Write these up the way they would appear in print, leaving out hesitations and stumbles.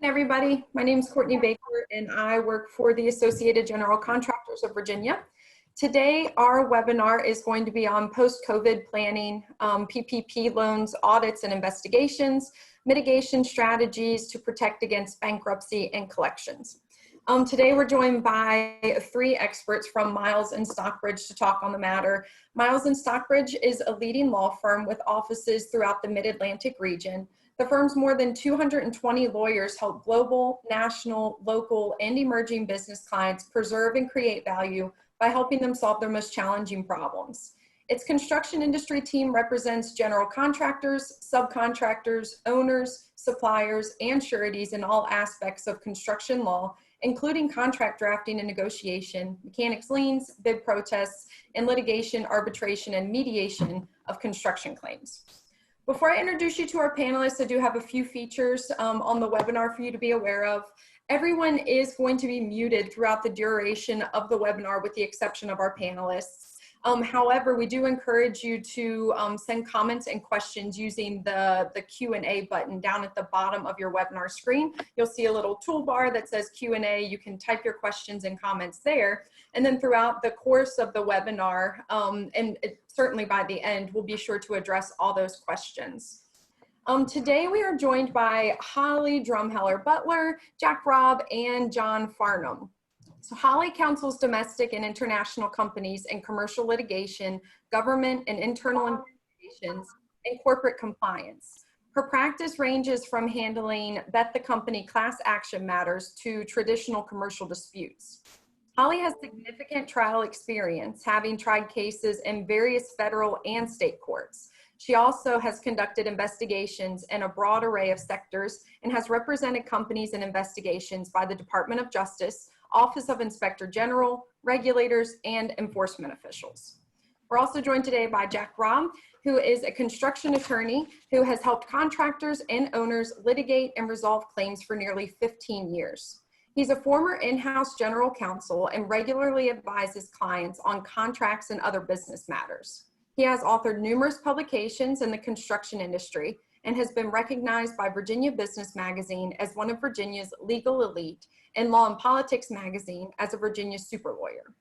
Everybody. My name is Courtney Baker and I work for the Associated General Contractors of Virginia. Today, our webinar is going to be on post-COVID planning, PPP loans, audits and investigations, mitigation strategies to protect against bankruptcy and collections. Today, we're joined by three experts from Miles and Stockbridge to talk on the matter. Miles and Stockbridge is a leading law firm with offices throughout the Mid-Atlantic region. The firm's more than 220 lawyers help global, national, local, and emerging business clients preserve and create value by helping them solve their most challenging problems. Its construction industry team represents general contractors, subcontractors, owners, suppliers, and sureties in all aspects of construction law, including contract drafting and negotiation, mechanics liens, bid protests, and litigation, arbitration, and mediation of construction claims. Before I introduce you to our panelists, I do have a few features on the webinar for you to be aware of. Everyone is going to be muted throughout the duration of the webinar with the exception of our panelists. However, we do encourage you to send comments and questions using the Q&A button down at the bottom of your webinar screen. You'll see a little toolbar that says Q&A. You can type your questions and comments there. And then throughout the course of the webinar, certainly by the end, we'll be sure to address all those questions. Today we are joined by Holly Drumheller-Butler, Jack Robb, and John Farnham. So Holly counsels domestic and international companies in commercial litigation, government and internal investigations, and corporate compliance. Her practice ranges from handling bet the company class action matters to traditional commercial disputes. Holly has significant trial experience, having tried cases in various federal and state courts. She also has conducted investigations in a broad array of sectors and has represented companies in investigations by the Department of Justice, Office of Inspector General, regulators, and enforcement officials. We're also joined today by Jack Robb, who is a construction attorney who has helped contractors and owners litigate and resolve claims for nearly 15 years. He's a former in-house general counsel and regularly advises clients on contracts and other business matters. He has authored numerous publications in the construction industry and has been recognized by Virginia Business Magazine as one of Virginia's legal elite and Law and Politics Magazine as a Virginia super lawyer.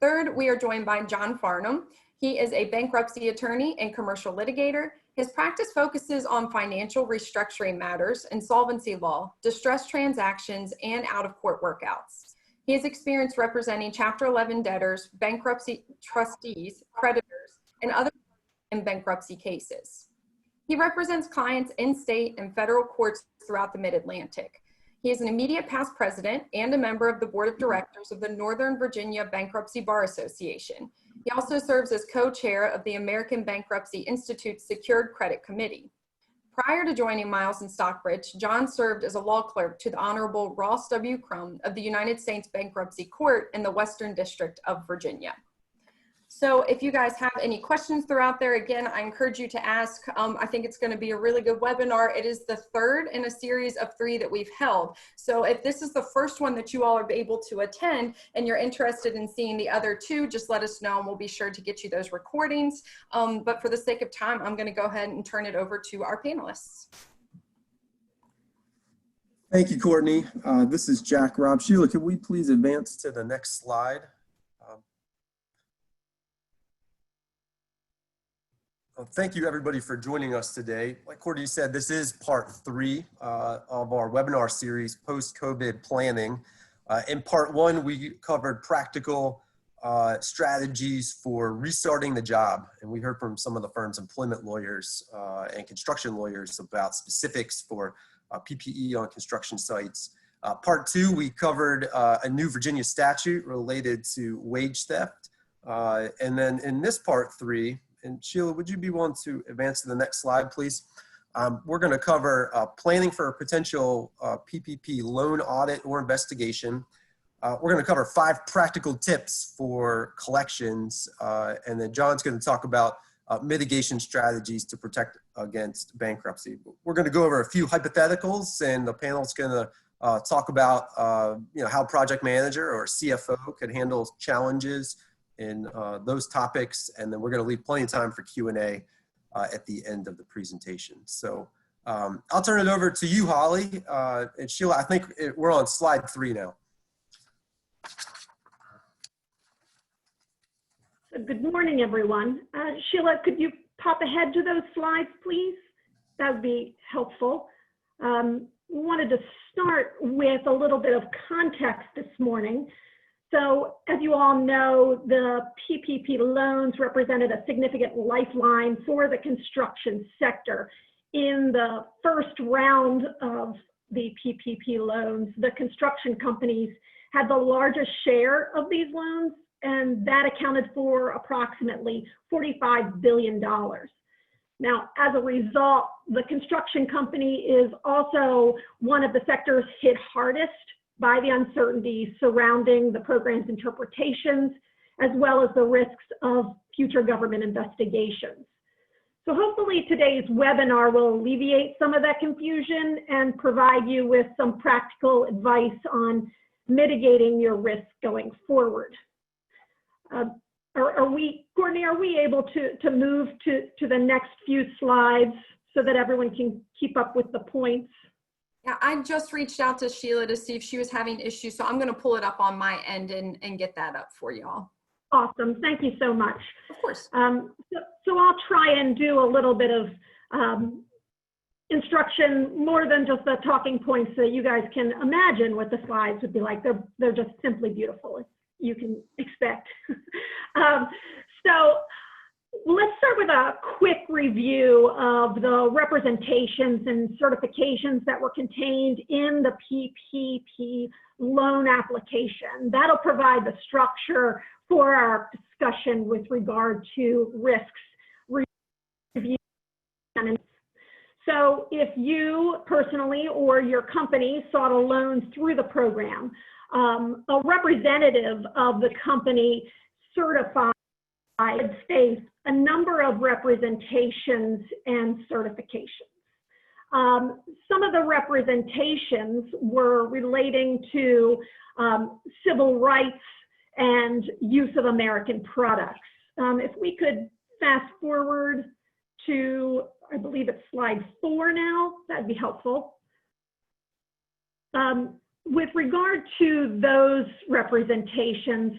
Third, we are joined by John Farnham. He is a bankruptcy attorney and commercial litigator. His practice focuses on financial restructuring matters, insolvency law, distressed transactions, and out-of-court workouts. He has experience representing Chapter 11 debtors, bankruptcy trustees, creditors, and other in bankruptcy cases. He represents clients in state and federal courts throughout the Mid-Atlantic. He is an immediate past president and a member of the board of directors of the Northern Virginia Bankruptcy Bar Association. He also serves as co-chair of the American Bankruptcy Institute's Secured Credit Committee. Prior to joining Miles and Stockbridge, John served as a law clerk to the Honorable Ross W. Crum of the United States Bankruptcy Court in the Western District of Virginia. So if you guys have any questions throughout there, again, I encourage you to ask. I think it's going to be a really good webinar. It is the third in a series of 3 that we've held. So if this is the first one that you all are able to attend and you're interested in seeing the other 2, just let us know and we'll be sure to get you those recordings. But for the sake of time, I'm going to go ahead and turn it over to our panelists. Thank you, Courtney. This is Jack Robb. Sheila, can we please advance to the next slide? Thank you, everybody, for joining us today. Like Courtney said, this is part 3 of our webinar series, Post-COVID Planning. In part 1, we covered practical strategies for restarting the job. And we heard from some of the firm's employment lawyers and construction lawyers about specifics for PPE on construction sites. Part 2, we covered a new Virginia statute related to wage theft. And then in this part 3, and Sheila, would you be willing to advance to the next slide, please? We're going to cover planning for a potential PPP loan audit or investigation. We're going to cover 5 practical tips for collections. And then John's going to talk about mitigation strategies to protect against bankruptcy. We're going to go over a few hypotheticals, and the panel's going to talk about how project manager or CFO could handle challenges in those topics, and then we're going to leave plenty of time for Q&A at the end of the presentation. So I'll turn it over to you, Holly. And Sheila, I think we're on slide 3 now. Good morning, everyone. Sheila, could you pop ahead to those slides, please? That would be helpful. We wanted to start with a little bit of context this morning. So as you all know, the PPP loans represented a significant lifeline for the construction sector. In the first round of the PPP loans, the construction companies had the largest share of these loans, and that accounted for approximately $45 billion. Now, as a result, the construction company is also one of the sectors hit hardest by the uncertainty surrounding the program's interpretations, as well as the risks of future government investigations. So hopefully today's webinar will alleviate some of that confusion and provide you with some practical advice on mitigating your risk going forward. Courtney, are we able to move to the next few slides so that everyone can keep up with the points? Yeah, I just reached out to Sheila to see if she was having issues, so I'm going to pull it up on my end and get that up for y'all. Awesome, thank you so much. Of course. So I'll try and do a little bit of instruction, more than just the talking points, so you guys can imagine what the slides would be like. They're just simply beautiful, as you can expect. So let's start with a quick review of the representations and certifications that were contained in the PPP loan application. That'll provide the structure for our discussion with regard to risks, review. So if you personally or your company sought a loan through the program, a representative of the company certified states a number of representations and certifications. Some of the representations were relating to civil rights and use of American products. If we could fast forward to, I believe it's slide 4 now, that'd be helpful. With regard to those representations,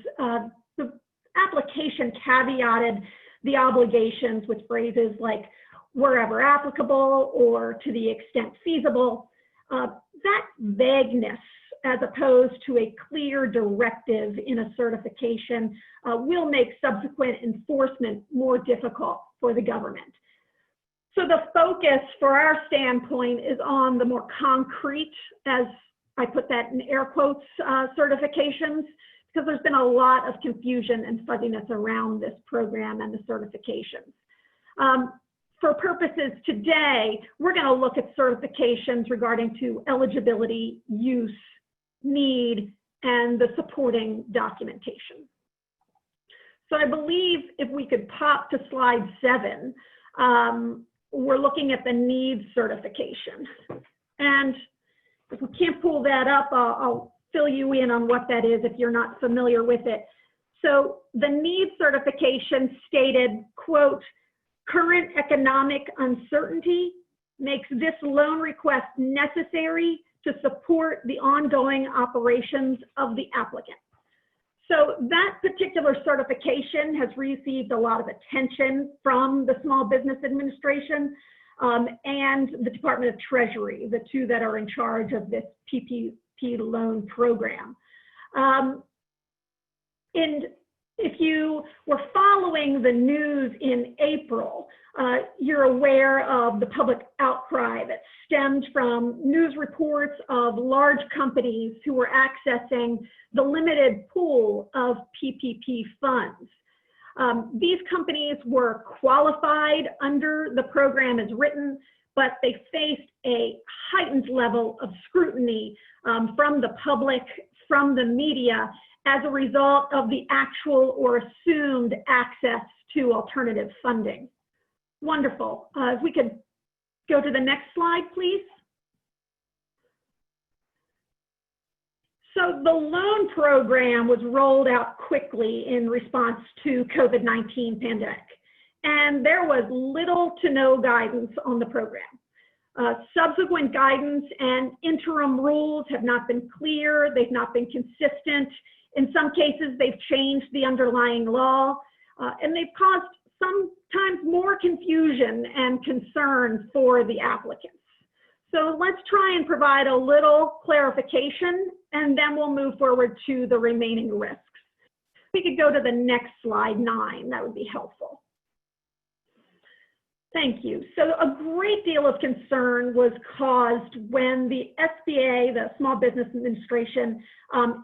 the application caveated the obligations with phrases like wherever applicable or to the extent feasible. That vagueness, as opposed to a clear directive in a certification, will make subsequent enforcement more difficult for the government. So the focus for our standpoint is on the more concrete, as I put that in air quotes, certifications, because there's been a lot of confusion and fuzziness around this program and the certifications. For purposes today, we're going to look at certifications regarding to eligibility, use, need, and the supporting documentation. So I believe if we could pop to slide 7, we're looking at the needs certification. And if we can't pull that up, I'll fill you in on what that is if you're not familiar with it. So the needs certification stated, quote, current economic uncertainty makes this loan request necessary to support the ongoing operations of the applicant. So that particular certification has received a lot of attention from the Small Business Administration and the Department of Treasury, the two that are in charge of this PPP loan program. And if you were following the news in April, you're aware of the public outcry that stemmed from news reports of large companies who were accessing the limited pool of PPP funds. These companies were qualified under the program as written, but they faced a heightened level of scrutiny from the public, from the media, as a result of the actual or assumed access to alternative funding. Wonderful. If we could go to the next slide, please. So the loan program was rolled out quickly in response to COVID-19 pandemic, and there was little to no guidance on the program. Subsequent guidance and interim rules have not been clear. They've not been consistent. In some cases, they've changed the underlying law, and they've caused sometimes more confusion and concern for the applicants. So let's try and provide a little clarification, and then we'll move forward to the remaining risks. We could go to the next slide, 9. That would be helpful. Thank you. So a great deal of concern was caused when the SBA, the Small Business Administration,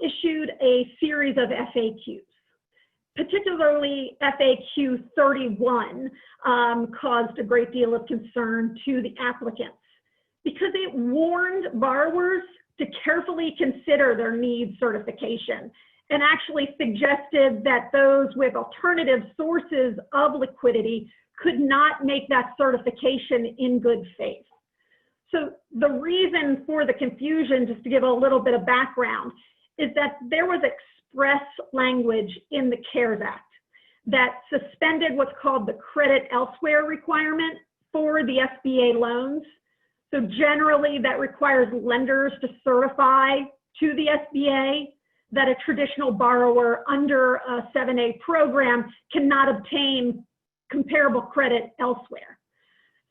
issued a series of FAQs. Particularly FAQ 31 caused a great deal of concern to the applicants because it warned borrowers to carefully consider their needs certification and actually suggested that those with alternative sources of liquidity could not make that certification in good faith. So the reason for the confusion, just to give a little bit of background, is that there was express language in the CARES Act that suspended what's called the credit elsewhere requirement for the SBA loans. So generally that requires lenders to certify to the SBA that a traditional borrower under a 7A program cannot obtain comparable credit elsewhere.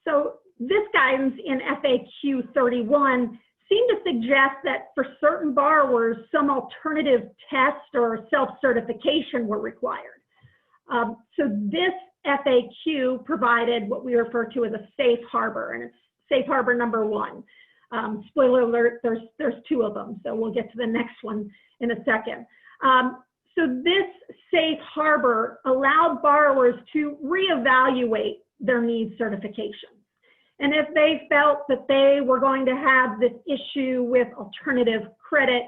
So this guidance in FAQ 31 seemed to suggest that for certain borrowers, some alternative test or self-certification were required. So this FAQ provided what we refer to as a safe harbor, and it's safe harbor number 1. Spoiler alert, there's 2 of them, so we'll get to the next one in a second. So this safe harbor allowed borrowers to reevaluate their needs certification. And if they felt that they were going to have this issue with alternative credit,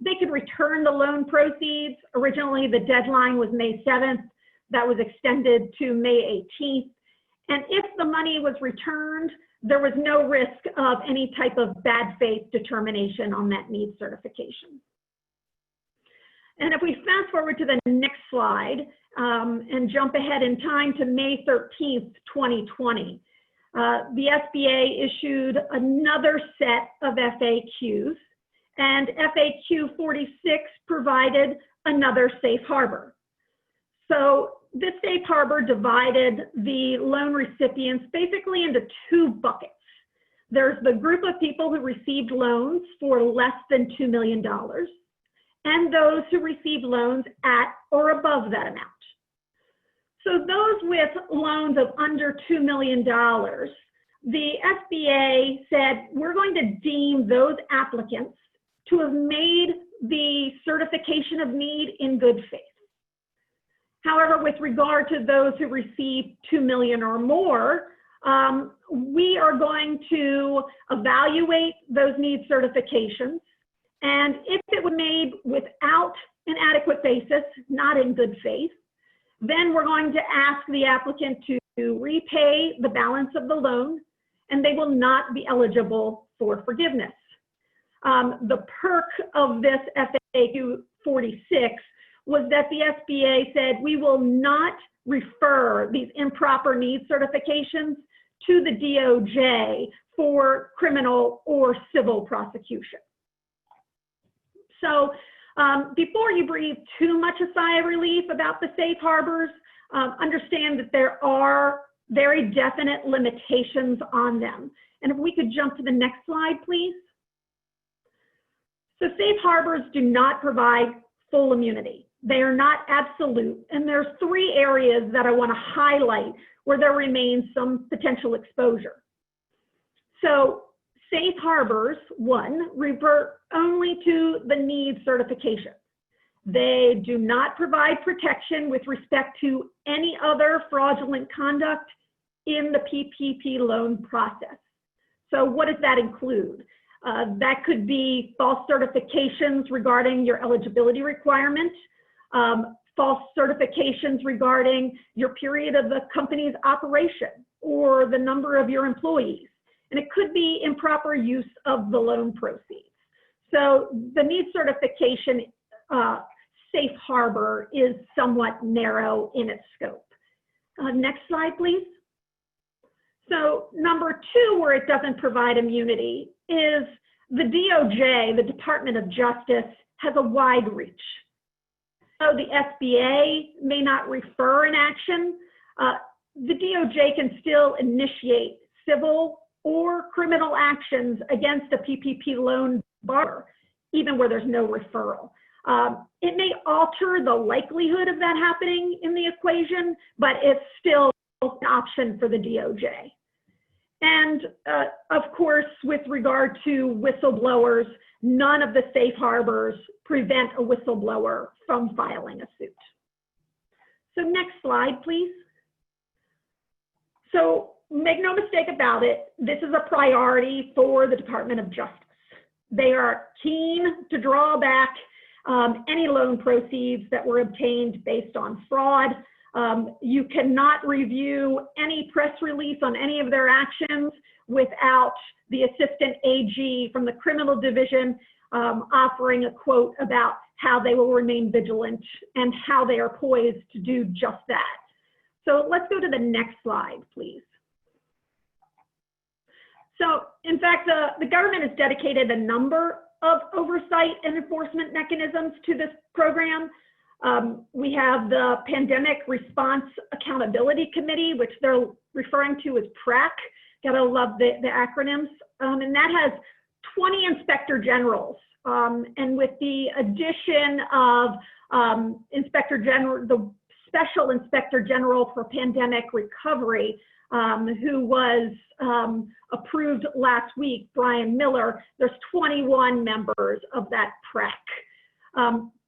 they could return the loan proceeds. Originally, the deadline was May 7th. That was extended to May 18th. And if the money was returned, there was no risk of any type of bad faith determination on that needs certification. And if we fast forward to the next slide and jump ahead in time to May 13th, 2020, the SBA issued another set of FAQs, and FAQ 46 provided another safe harbor. So this safe harbor divided the loan recipients basically into 2 buckets. There's the group of people who received loans for less than $2 million, and those who received loans at or above that amount. So those with loans of under $2 million, the SBA said, we're going to deem those applicants to have made the certification of need in good faith. However, with regard to those who received $2 million or more, we are going to evaluate those needs certifications. And if it was made without an adequate basis, not in good faith, then we're going to ask the applicant to repay the balance of the loan, and they will not be eligible for forgiveness. The perk of this FAQ 46 was that the SBA said we will not refer these improper needs certifications to the DOJ for criminal or civil prosecution. So before you breathe too much a sigh of relief about the safe harbors, understand that there are very definite limitations on them. And if we could jump to the next slide, please. So safe harbors do not provide full immunity. They are not absolute. And there's 3 areas that I want to highlight where there remains some potential exposure. So safe harbors, 1, revert only to the needs certification. They do not provide protection with respect to any other fraudulent conduct in the PPP loan process. So what does that include? That could be false certifications regarding your eligibility requirement, false certifications regarding your period of the company's operation or the number of your employees. And it could be improper use of the loan proceeds. So the needs certification safe harbor is somewhat narrow in its scope. Next slide, please. So number two, where it doesn't provide immunity, is the DOJ, the Department of Justice, has a wide reach. So the SBA may not refer an action. The DOJ can still initiate civil or criminal actions against a PPP loan borrower, even where there's no referral. It may alter the likelihood of that happening in the equation, but it's still an option for the DOJ. And of course, with regard to whistleblowers, none of the safe harbors prevent a whistleblower from filing a suit. So next slide, please. So make no mistake about it, this is a priority for the Department of Justice. They are keen to draw back any loan proceeds that were obtained based on fraud. You cannot review any press release on any of their actions without the assistant AG from the criminal division offering a quote about how they will remain vigilant and how they are poised to do just that. So let's go to the next slide, please. So in fact, the government has dedicated a number of oversight and enforcement mechanisms to this program. We have the Pandemic Response Accountability Committee, which they're referring to as PRAC. Gotta love the acronyms. And that has 20 inspector generals. And with the addition of Inspector General, the Special Inspector General for Pandemic Recovery, who was approved last week, Brian Miller, there's 21 members of that PRAC.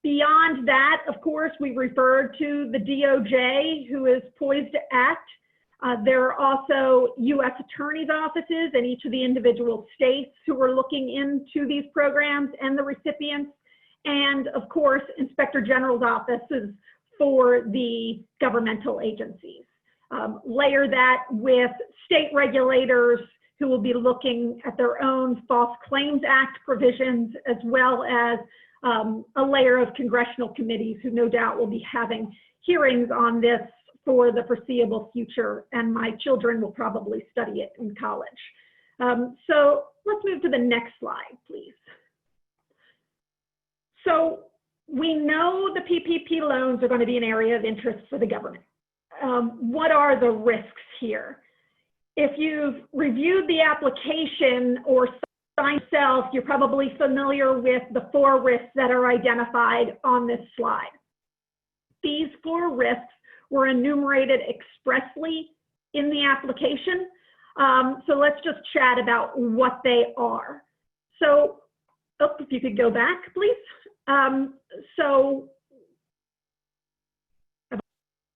Beyond that, of course, we referred to the DOJ, who is poised to act. There are also U.S. attorneys' offices in each of the individual states who are looking into these programs and the recipients. And of course, Inspector General's offices for the governmental agencies. Layer that with state regulators who will be looking at their own False Claims Act provisions, as well as a layer of congressional committees who no doubt will be having hearings on this for the foreseeable future, and my children will probably study it in college. So let's move to the next slide, please. So we know the PPP loans are going to be an area of interest for the government. What are the risks here? If you've reviewed the application or signed yourself, you're probably familiar with the 4 risks that are identified on this slide. These 4 risks were enumerated expressly in the application. So let's just chat about what they are. So, if you could go back, please. So, I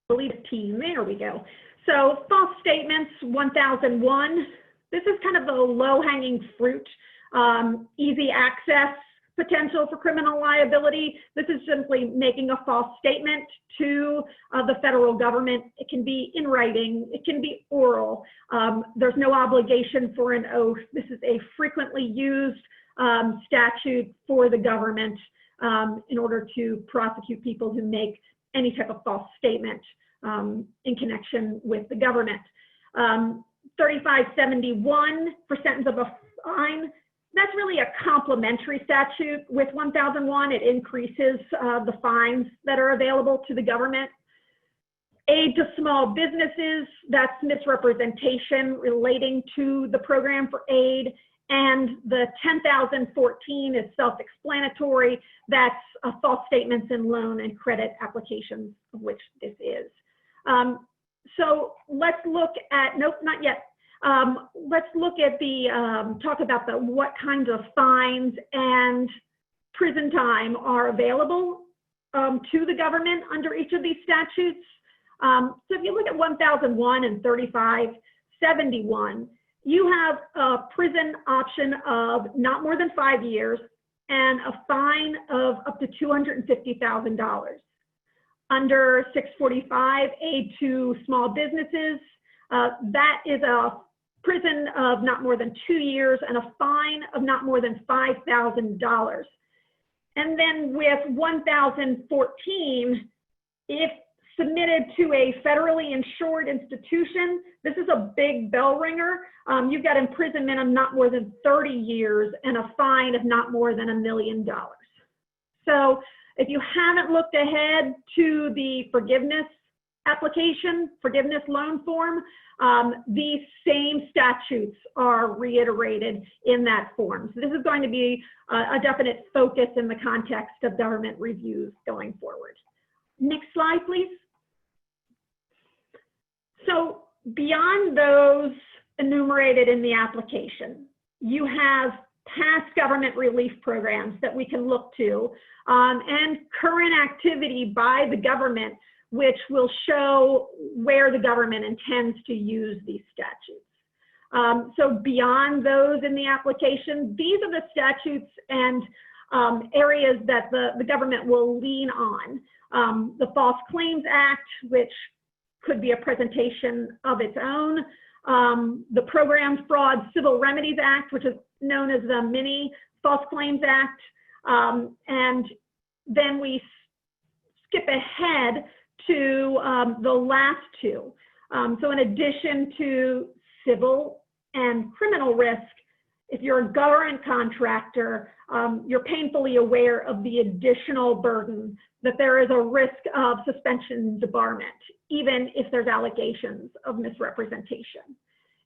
believe a team, there we go. So false statements, 1001. This is kind of the low-hanging fruit, easy access potential for criminal liability. This is simply making a false statement to the federal government. It can be in writing, it can be oral. There's no obligation for an oath. This is a frequently used statute for the government in order to prosecute people who make any type of false statement in connection with the government. 3571 for sentence of a fine. That's really a complementary statute with 1001. It increases the fines that are available to the government. Aid to small businesses, that's misrepresentation relating to the program for aid. And the 10,014 is self-explanatory. That's false statements in loan and credit applications, of which this is. So let's look at, nope, not yet. Let's look at the, talk about the what kinds of fines and prison time are available to the government under each of these statutes. So if you look at 1001 and 3571, you have a prison option of not more than 5 years and a fine of up to $250,000. Under 645, aid to small businesses, that is a prison of not more than 2 years and a fine of not more than $5,000. And then with 1014, if submitted to a federally insured institution, this is a big bell ringer. You've got imprisonment of not more than 30 years and a fine of not more than $1 million. So if you haven't looked ahead to the forgiveness application, forgiveness loan form, these same statutes are reiterated in that form. So this is going to be a definite focus in the context of government reviews going forward. Next slide, please. So beyond those enumerated in the application, you have past government relief programs that we can look to, and current activity by the government, which will show where the government intends to use these statutes. So beyond those in the application, these are the statutes and areas that the government will lean on. The False Claims Act, which could be a presentation of its own. The Programs Fraud Civil Remedies Act, which is known as the Mini False Claims Act. And then we skip ahead to the last two. So in addition to civil and criminal risk, if you're a government contractor, you're painfully aware of the additional burden that there is a risk of suspension and debarment, even if there's allegations of misrepresentation.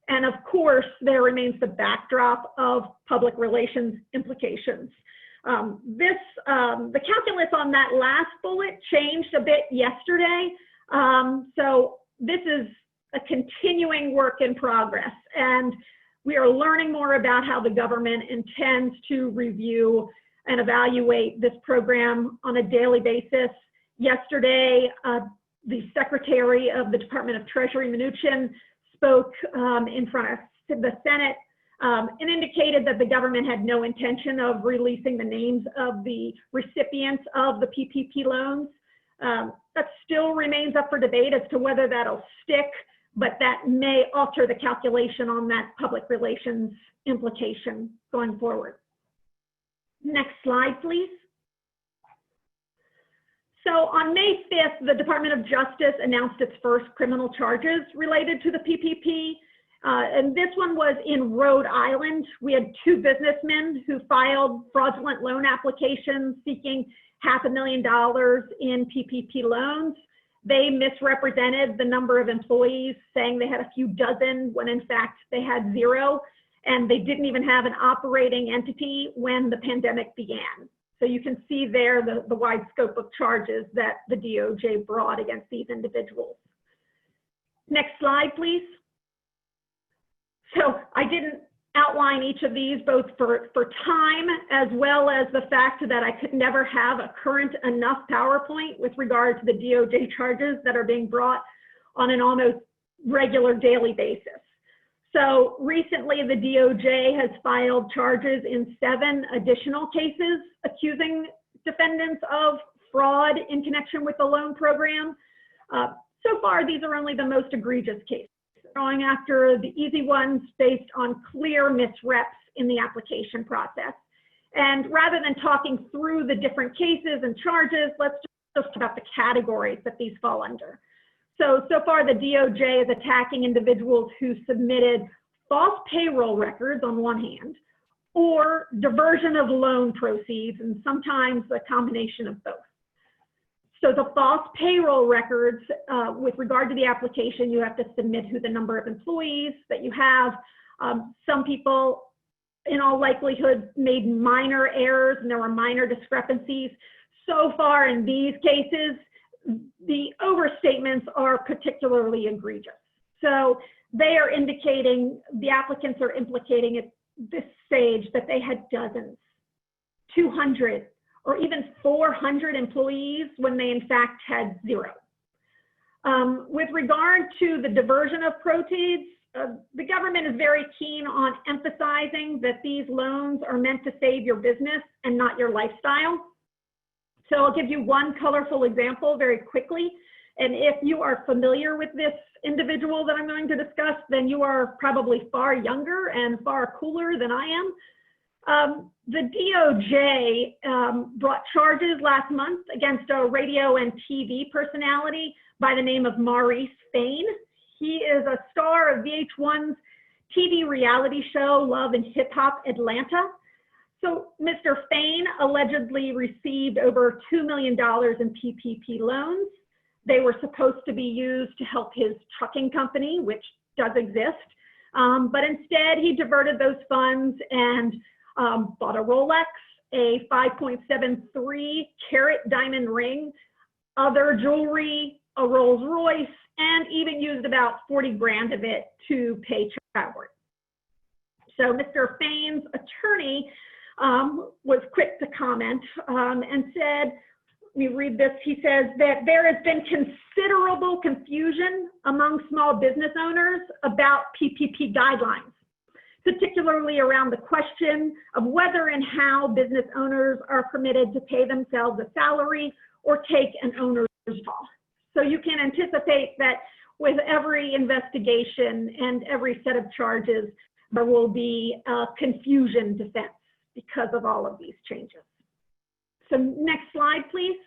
And of course, there remains the backdrop of public relations implications. The calculus on that last bullet changed a bit yesterday. So this is a continuing work in progress, and we are learning more about how the government intends to review and evaluate this program on a daily basis. Yesterday, the Secretary of the Department of Treasury, Mnuchin, spoke in front of the Senate and indicated that the government had no intention of releasing the names of the recipients of the PPP loans. That still remains up for debate as to whether that'll stick, but that may alter the calculation on that public relations implication going forward. Next slide, please. So on May 5th, the Department of Justice announced its first criminal charges related to the PPP. And this one was in Rhode Island. We had 2 businessmen who filed fraudulent loan applications seeking $500,000 in PPP loans. They misrepresented the number of employees, saying they had a few dozen when in fact they had 0. And they didn't even have an operating entity when the pandemic began. So you can see there the wide scope of charges that the DOJ brought against these individuals. Next slide, please. So I didn't outline each of these both for time as well as the fact that I could never have a current enough PowerPoint with regard to the DOJ charges that are being brought on an almost regular daily basis. So recently the DOJ has filed charges in 7 additional cases accusing defendants of fraud in connection with the loan program. So far, these are only the most egregious cases, going after the easy ones based on clear misreps in the application process. And rather than talking through the different cases and charges, let's just talk about the categories that these fall under. So far the DOJ is attacking individuals who submitted false payroll records on one hand, or diversion of loan proceeds, and sometimes a combination of both. So the false payroll records, with regard to the application, you have to submit who the number of employees that you have. Some people, in all likelihood, made minor errors and there were minor discrepancies. So far in these cases, the overstatements are particularly egregious. So they are indicating, the applicants are implicating at this stage that they had dozens, 200, or even 400 employees when they in fact had 0. With regard to the diversion of proceeds, the government is very keen on emphasizing that these loans are meant to save your business and not your lifestyle. So I'll give you one colorful example very quickly. And if you are familiar with this individual that I'm going to discuss, then you are probably far younger and far cooler than I am. The DOJ brought charges last month against a radio and TV personality by the name of Maurice Fain. He is a star of VH1's TV reality show, Love and Hip Hop Atlanta. So Mr. Fain allegedly received over $2 million in PPP loans. They were supposed to be used to help his trucking company, which does exist. But instead, he diverted those funds and bought a Rolex, a 5.73 carat diamond ring, other jewelry, a Rolls Royce, and even used about 40 grand of it to pay travel. So Mr. Fain's attorney was quick to comment and said, let me read this. He says that there has been considerable confusion among small business owners about PPP guidelines, particularly around the question of whether and how business owners are permitted to pay themselves a salary or take an owner's draw. So you can anticipate that with every investigation and every set of charges, there will be a confusion defense because of all of these changes. So next slide, please.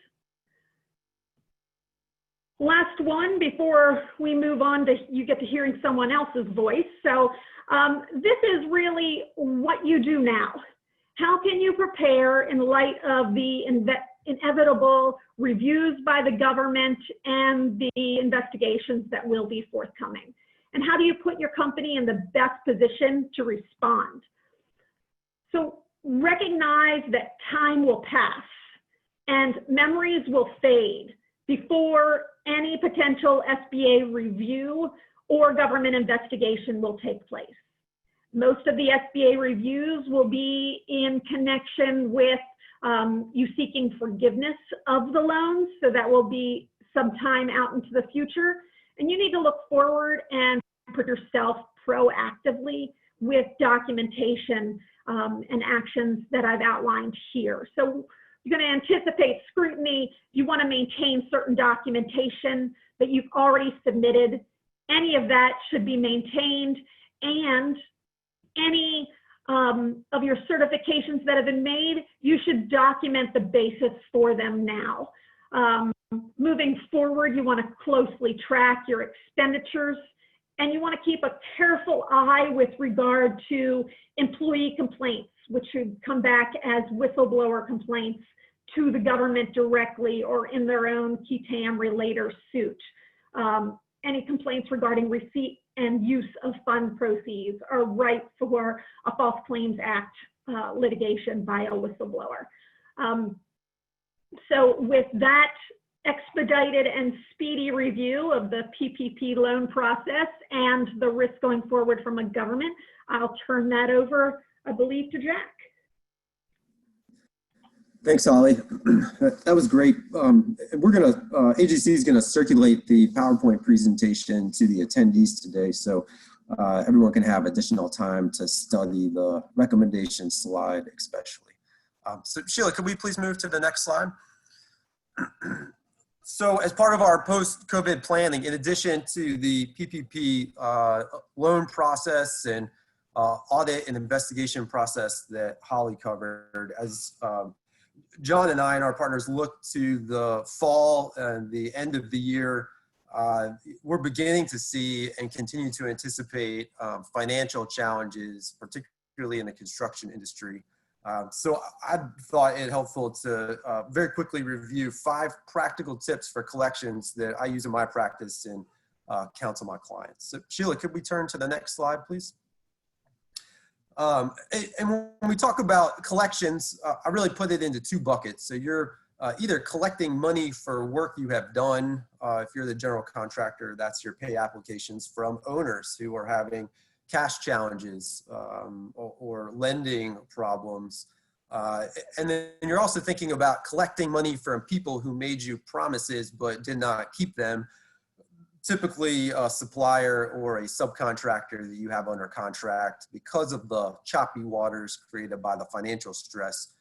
Last one before we move on to you get to hearing someone else's voice. So this is really what you do now. How can you prepare in light of the inevitable reviews by the government and the investigations that will be forthcoming? And how do you put your company in the best position to respond? So recognize that time will pass and memories will fade before any potential SBA review or government investigation will take place. Most of the SBA reviews will be in connection with you seeking forgiveness of the loans, so that will be some time out into the future. And you need to look forward and put yourself proactively with documentation and actions that I've outlined here. So you're going to anticipate scrutiny. You want to maintain certain documentation that you've already submitted. Any of that should be maintained, and any of your certifications that have been made, you should document the basis for them now. Moving forward, you want to closely track your expenditures, and you want to keep a careful eye with regard to employee complaints, which should come back as whistleblower complaints to the government directly or in their own qui tam relator suit. Any complaints regarding receipt and use of fund proceeds are ripe for a False Claims Act litigation by a whistleblower. So with that expedited and speedy review of the PPP loan process and the risk going forward from a government, I'll turn that over, I believe, to Jack. Thanks, Holly. That was great. We're gonna, AGC is gonna circulate the PowerPoint presentation to the attendees today, so everyone can have additional time to study the recommendation slide especially. So Sheila, could we please move to the next slide? So as part of our post-COVID planning, in addition to the PPP loan process and audit and investigation process that Holly covered, as John and I and our partners look to the fall and the end of the year, we're beginning to see and continue to anticipate financial challenges, particularly in the construction industry. So I thought it helpful to very quickly review 5 practical tips for collections that I use in my practice and counsel my clients. So Sheila, could we turn to the next slide, please? And when we talk about collections, I really put it into 2 buckets. So you're either collecting money for work you have done. If you're the general contractor, that's your pay applications from owners who are having cash challenges or lending problems. And then you're also thinking about collecting money from people who made you promises but did not keep them. Typically a supplier or a subcontractor that you have under contract, because of the choppy waters created by the financial stress,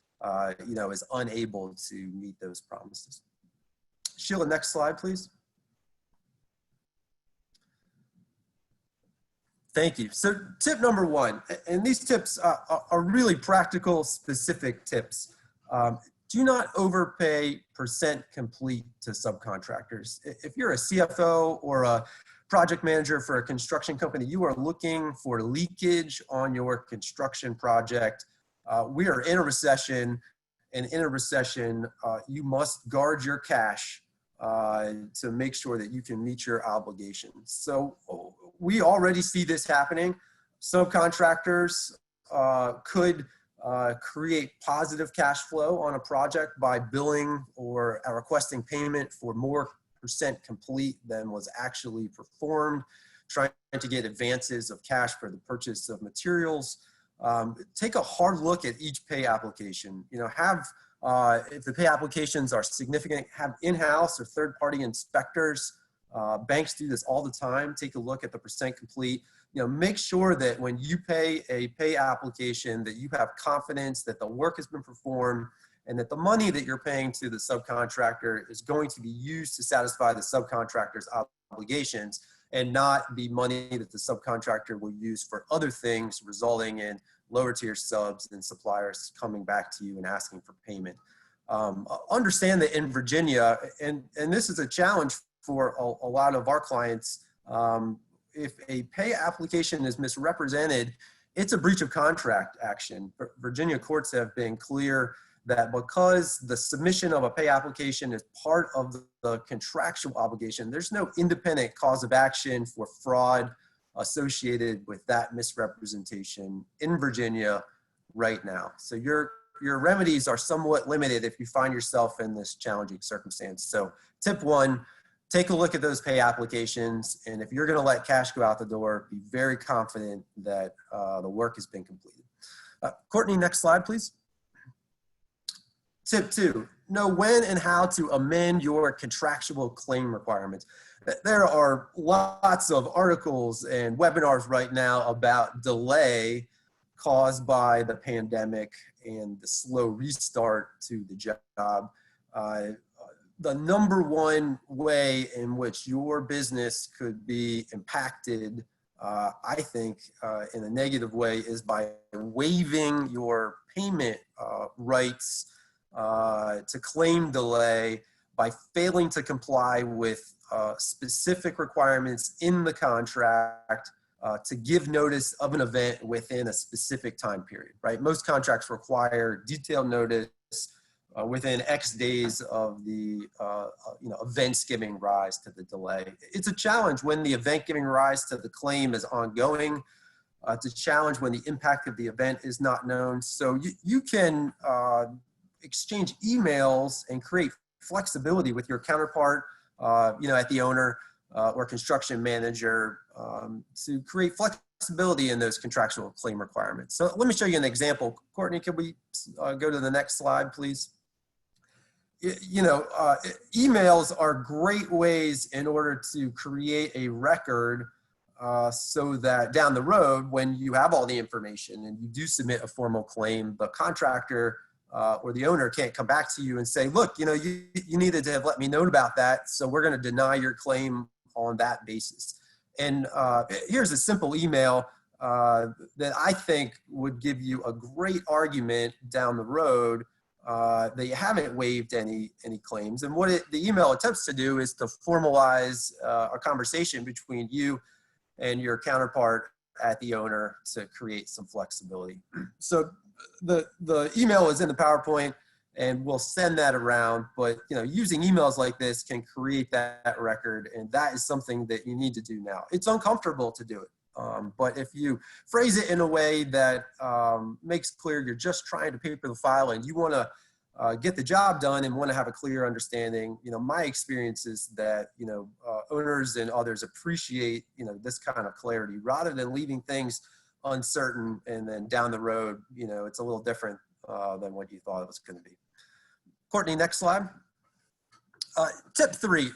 you know, is unable to meet those promises. Sheila, next slide, please. Thank you. So tip number 1, and these tips are really practical, specific tips. do not overpay percent complete to subcontractors. If you're a CFO or a project manager for a construction company, you are looking for leakage on your construction project. We are in a recession, and in a recession, you must guard your cash to make sure that you can meet your obligations. So we already see this happening. Subcontractors could create positive cash flow on a project by billing or requesting payment for more percent complete than was actually performed, trying to get advances of cash for the purchase of materials. Take a hard look at each pay application. You know, if the pay applications are significant, have in-house or third-party inspectors. Banks do this all the time. Take a look at the percent complete. You know, make sure that when you pay a pay application that you have confidence that the work has been performed and that the money that you're paying to the subcontractor is going to be used to satisfy the subcontractor's obligations and not be money that the subcontractor will use for other things, resulting in lower tier subs and suppliers coming back to you and asking for payment. Understand that in Virginia, and this is a challenge for a lot of our clients, if a pay application is misrepresented, it's a breach of contract action. Virginia courts have been clear that because the submission of a pay application is part of the contractual obligation, there's no independent cause of action for fraud associated with that misrepresentation in Virginia right now. So your remedies are somewhat limited if you find yourself in this challenging circumstance. So tip one, take a look at those pay applications, and if you're going to let cash go out the door, be very confident that the work has been completed. Courtney, next slide, please. Tip two, know when and how to amend your contractual claim requirements. There are lots of articles and webinars right now about delay caused by the pandemic and the slow restart to the job. The number one way in which your business could be impacted, I think, in a negative way is by waiving your payment rights to claim delay by failing to comply with specific requirements in the contract to give notice of an event within a specific time period, right? Most contracts require detailed notice within X days of the events giving rise to the delay. It's a challenge when the event giving rise to the claim is ongoing. It's a challenge when the impact of the event is not known. So you can exchange emails and create flexibility with your counterpart, at the owner or construction manager to create flexibility in those contractual claim requirements. So let me show you an example. Courtney, can we go to the next slide, please? Emails are great ways in order to create a record so that down the road, when you have all the information and you do submit a formal claim, the contractor or the owner can't come back to you and say, look, you needed to have let me know about that, so we're going to deny your claim on that basis. And here's a simple email that I think would give you a great argument down the road that you haven't waived any claims. And what the email attempts to do is to formalize a conversation between you and your counterpart at the owner to create some flexibility. So the email is in the PowerPoint, and we'll send that around. But using emails like this can create that record, and that is something that you need to do now. It's uncomfortable to do it. But if you phrase it in a way that makes clear you're just trying to paper the file and you want to get the job done and want to have a clear understanding, my experience is that, owners and others appreciate, this kind of clarity rather than leaving things uncertain and then down the road, it's a little different than what you thought it was going to be. Courtney, next slide. Tip three,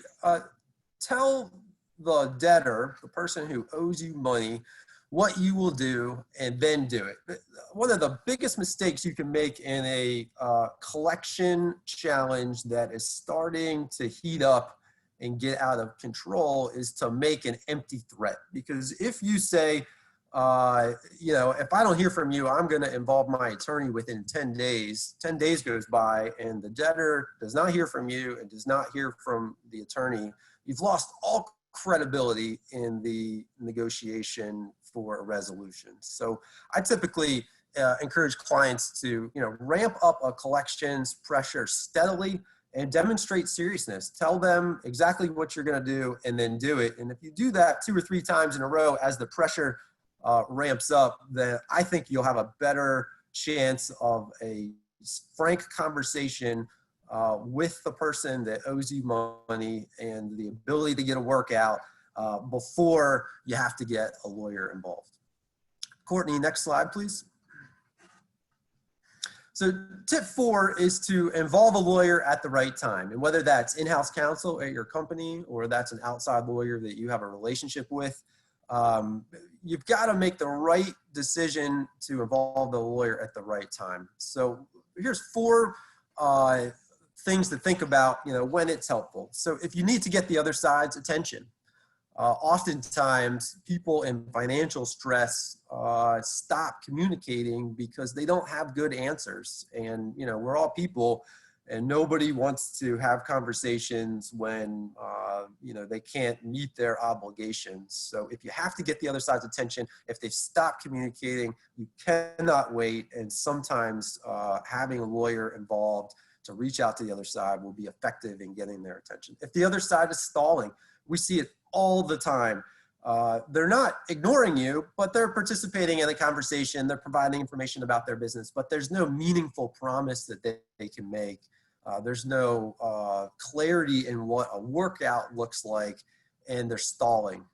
tell the debtor, the person who owes you money, what you will do and then do it. One of the biggest mistakes you can make in a collection challenge that is starting to heat up and get out of control is to make an empty threat. Because if you say, if I don't hear from you, I'm going to involve my attorney within 10 days. 10 days goes by and the debtor does not hear from you and does not hear from the attorney. You've lost all credibility in the negotiation for a resolution. So I typically encourage clients to, ramp up a collections pressure steadily and demonstrate seriousness. Tell them exactly what you're going to do and then do it. And if you do that 2 or 3 times in a row as the pressure ramps up, then I think you'll have a better chance of a frank conversation with the person that owes you money and the ability to get a workout before you have to get a lawyer involved. Courtney, next slide, please. So tip 4 is to involve a lawyer at the right time. And whether that's in-house counsel at your company or that's an outside lawyer that you have a relationship with, you've got to make the right decision to involve the lawyer at the right time. So here's 4 things to think about, when it's helpful. So if you need to get the other side's attention, oftentimes people in financial stress stop communicating because they don't have good answers. And, we're all people and nobody wants to have conversations when, they can't meet their obligations. So if you have to get the other side's attention, if they stop communicating, you cannot wait. And sometimes having a lawyer involved to reach out to the other side will be effective in getting their attention. If the other side is stalling, we see it all the time. They're not ignoring you, but they're participating in the conversation. They're providing information about their business, but there's no meaningful promise that they can make. There's no clarity in what a workout looks like, and they're stalling.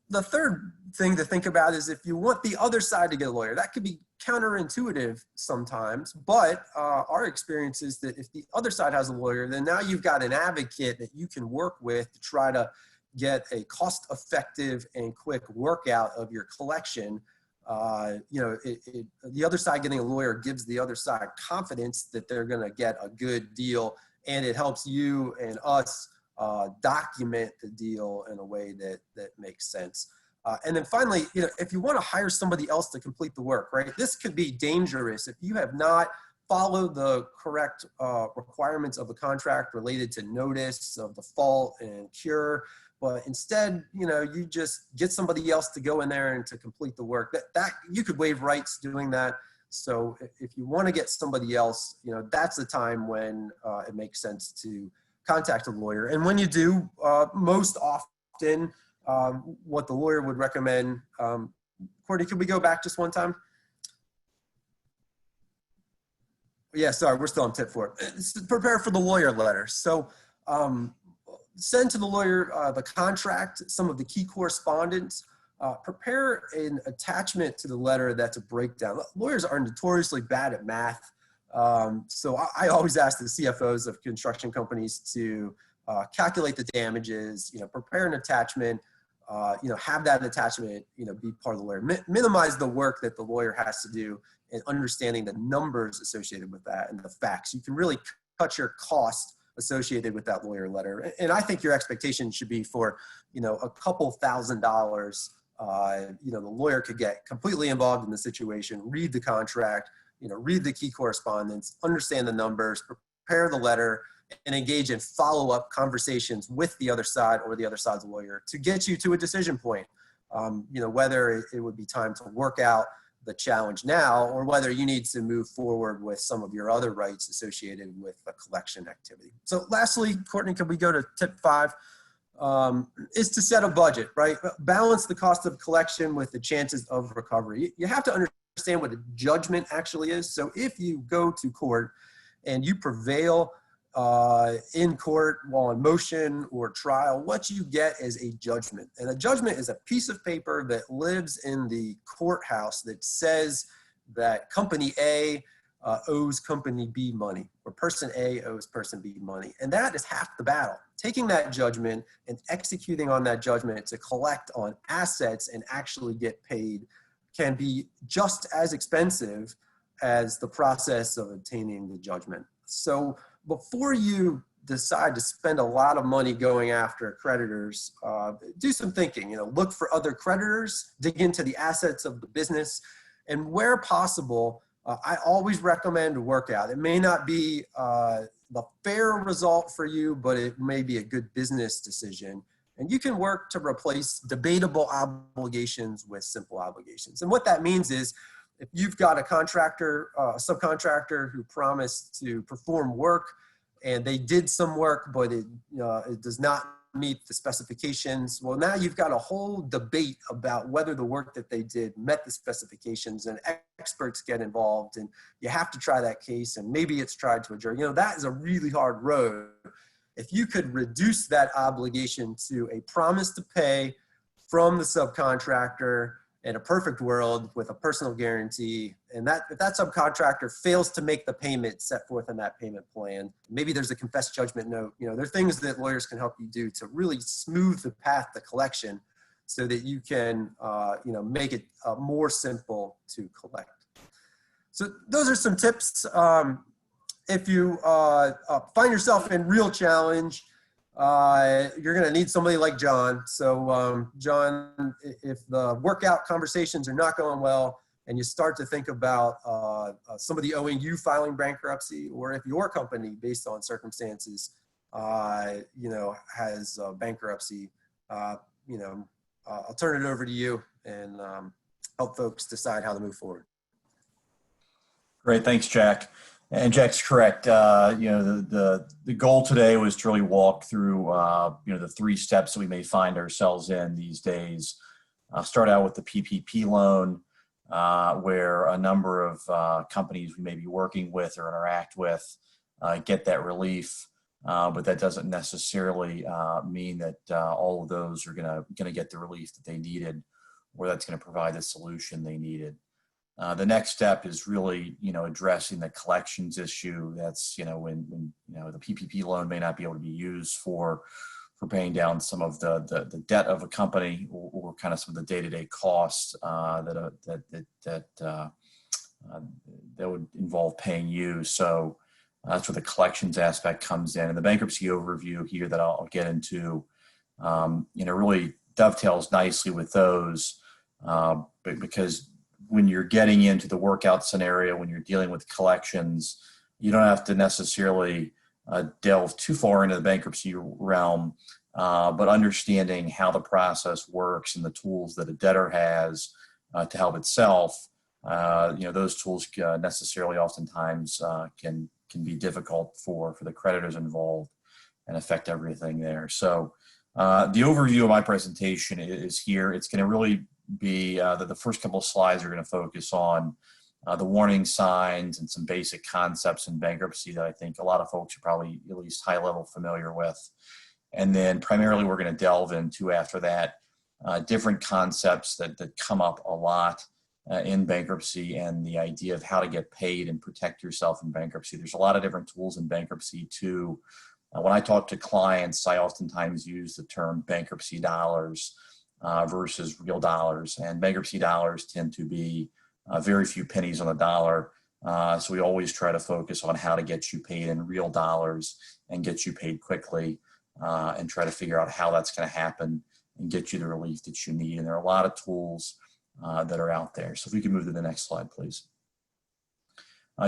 The third thing to think about is if you want the other side to get a lawyer, that could be counterintuitive sometimes, but our experience is that if the other side has a lawyer, then now you've got an advocate that you can work with to try to get a cost-effective and quick workout of your collection. The other side getting a lawyer gives the other side confidence that they're going to get a good deal, and it helps you and us document the deal in a way that makes sense. And then finally, if you want to hire somebody else to complete the work, right? This could be dangerous if you have not followed the correct requirements of the contract related to notice of default and cure. But instead, you just get somebody else to go in there and to complete the work. That you could waive rights doing that. So if you want to get somebody else, that's the time when it makes sense to contact a lawyer. And when you do, most often, what the lawyer would recommend. Courtney, can we go back just one time? Yeah, sorry, we're still on tip 4. Prepare for the lawyer letter. So send to the lawyer the contract, some of the key correspondence. Prepare an attachment to the letter that's a breakdown. Lawyers are notoriously bad at math. So I always ask the CFOs of construction companies to calculate the damages, prepare an attachment, have that attachment, be part of the lawyer. Minimize the work that the lawyer has to do in understanding the numbers associated with that and the facts. You can really cut your cost associated with that lawyer letter. And I think your expectation should be for, a couple $1,000s. The lawyer could get completely involved in the situation, read the contract, read the key correspondence, understand the numbers, prepare the letter, and engage in follow-up conversations with the other side or the other side's lawyer to get you to a decision point. Whether it would be time to work out the challenge now or whether you need to move forward with some of your other rights associated with the collection activity. So lastly, Courtney, can we go to tip 5? Is to set a budget, right? Balance the cost of collection with the chances of recovery. You have to understand what a judgment actually is. So if you go to court and you prevail in court while in motion or trial, what you get is a judgment. And a judgment is a piece of paper that lives in the courthouse that says that company A owes company B money, or person A owes person B money. And that is half the battle. Taking that judgment and executing on that judgment to collect on assets and actually get paid can be just as expensive as the process of obtaining the judgment. So before you decide to spend a lot of money going after creditors, do some thinking. Look for other creditors, dig into the assets of the business, and where possible, I always recommend a workout. It may not be the fair result for you, but it may be a good business decision. And you can work to replace debatable obligations with simple obligations. And what that means is, if you've got a contractor, a subcontractor who promised to perform work and they did some work, but it does not meet the specifications, well, now you've got a whole debate about whether the work that they did met the specifications, and experts get involved, and you have to try that case, and maybe it's tried to a jury. That is a really hard road. If you could reduce that obligation to a promise to pay from the subcontractor, in a perfect world with a personal guarantee, and if that subcontractor fails to make the payment set forth in that payment plan, maybe there's a confessed judgment note. There are things that lawyers can help you do to really smooth the path to collection so that you can make it more simple to collect. So those are some tips. If you find yourself in real challenge, you're going to need somebody like John. So John, if the workout conversations are not going well and you start to think about somebody owing you filing bankruptcy, or if your company, based on circumstances, has bankruptcy, I'll turn it over to you and help folks decide how to move forward. Great, thanks, Jack. And Jack's correct. The goal today was to really walk through the 3 steps that we may find ourselves in these days. Start out with the PPP loan, where a number of companies we may be working with or interact with get that relief, but that doesn't necessarily mean that all of those are going to get the relief that they needed, or that's going to provide the solution they needed. The next step is really, addressing the collections issue. That's, when the PPP loan may not be able to be used for paying down some of the debt of a company, or kind of some of the day-to-day costs that would involve paying you. So that's where the collections aspect comes in. And the bankruptcy overview here that I'll get into, really dovetails nicely with those, because when you're getting into the workout scenario, when you're dealing with collections, you don't have to necessarily delve too far into the bankruptcy realm, but understanding how the process works and the tools that a debtor has to help itself, those tools necessarily oftentimes can be difficult for the creditors involved and affect everything there. So the overview of my presentation is here. It's going to really be that the first couple of slides are going to focus on the warning signs and some basic concepts in bankruptcy that I think a lot of folks are probably at least high level familiar with. And then primarily we're going to delve into, after that, different concepts that come up a lot in bankruptcy, and the idea of how to get paid and protect yourself in bankruptcy. There's a lot of different tools in bankruptcy too. When I talk to clients, I oftentimes use the term bankruptcy dollars versus real dollars, and bankruptcy dollars tend to be very few pennies on the dollar. So we always try to focus on how to get you paid in real dollars and get you paid quickly, and try to figure out how that's going to happen and get you the relief that you need. And there are a lot of tools that are out there. So if we can move to the next slide, please.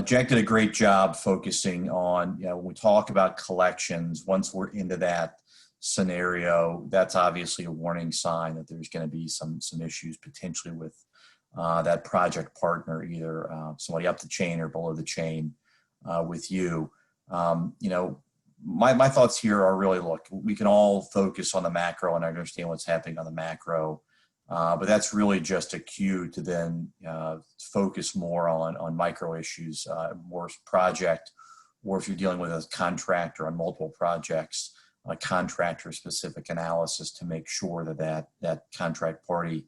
Jack did a great job focusing on, when we talk about collections, once we're into that scenario, that's obviously a warning sign that there's going to be some issues potentially with that project partner, either somebody up the chain or below the chain with you. My thoughts here are really, look, we can all focus on the macro and understand what's happening on the macro, but that's really just a cue to then focus more on micro issues, more project, or if you're dealing with a contractor on multiple projects, a contractor-specific analysis to make sure that contract party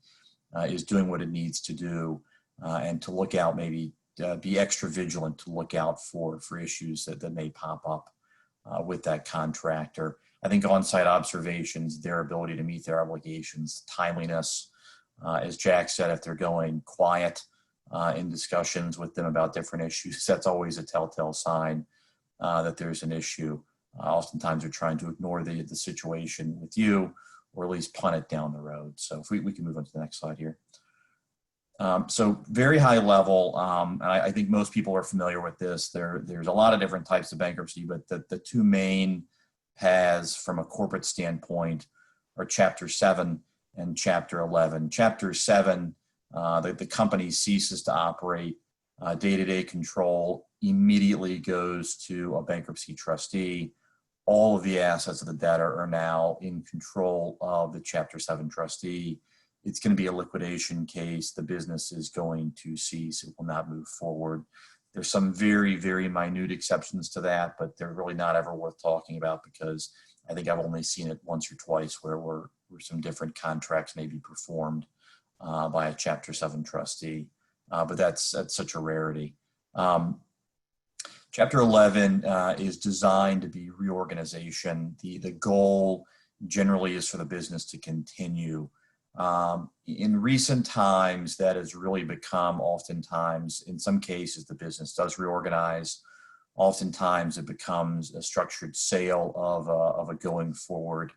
is doing what it needs to do, and to look out, maybe be extra vigilant to look out for issues that may pop up with that contractor. I think on-site observations, their ability to meet their obligations, timeliness, as Jack said, if they're going quiet in discussions with them about different issues, that's always a telltale sign that there's an issue. Oftentimes they're trying to ignore the situation with you, or at least punt it down the road. So if we can move on to the next slide here. So very high level, and I think most people are familiar with this. There's a lot of different types of bankruptcy, but the two main paths from a corporate standpoint are Chapter 7 and Chapter 11. Chapter 7, the company ceases to operate. Day-to-day control immediately goes to a bankruptcy trustee. All of the assets of the debtor are now in control of the Chapter 7 trustee. It's going to be a liquidation case. The business is going to cease. It will not move forward. There's some very, very minute exceptions to that, but they're really not ever worth talking about, because I think I've only seen it once or twice where some different contracts may be performed by a Chapter 7 trustee, but that's such a rarity. Chapter 11 is designed to be reorganization. The goal generally is for the business to continue. In recent times, that has really become, oftentimes, in some cases, the business does reorganize. Oftentimes, it becomes a structured sale of a going forward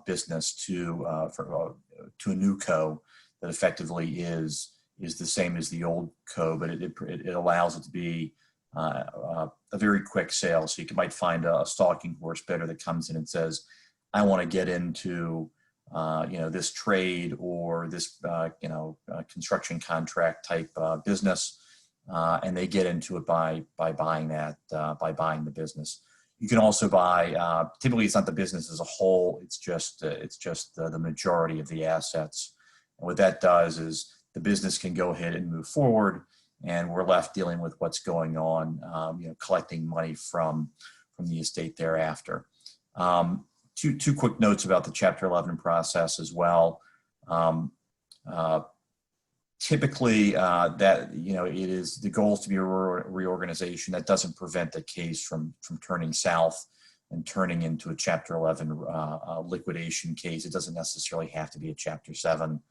business to a new co that effectively is the same as the old co, but it allows it to be a very quick sale. So you might find a stalking horse bidder that comes in and says, I want to get into this trade or this, construction contract type business, and they get into it by buying the business. You can also buy. Typically, it's not the business as a whole. It's just the majority of the assets. And what that does is the business can go ahead and move forward, and we're left dealing with what's going on, collecting money from the estate thereafter. Two quick notes about the Chapter 11 process as well. Typically, it is the goal is to be a reorganization. That doesn't prevent the case from turning south and turning into a Chapter 11 liquidation case. It doesn't necessarily have to be a Chapter 7.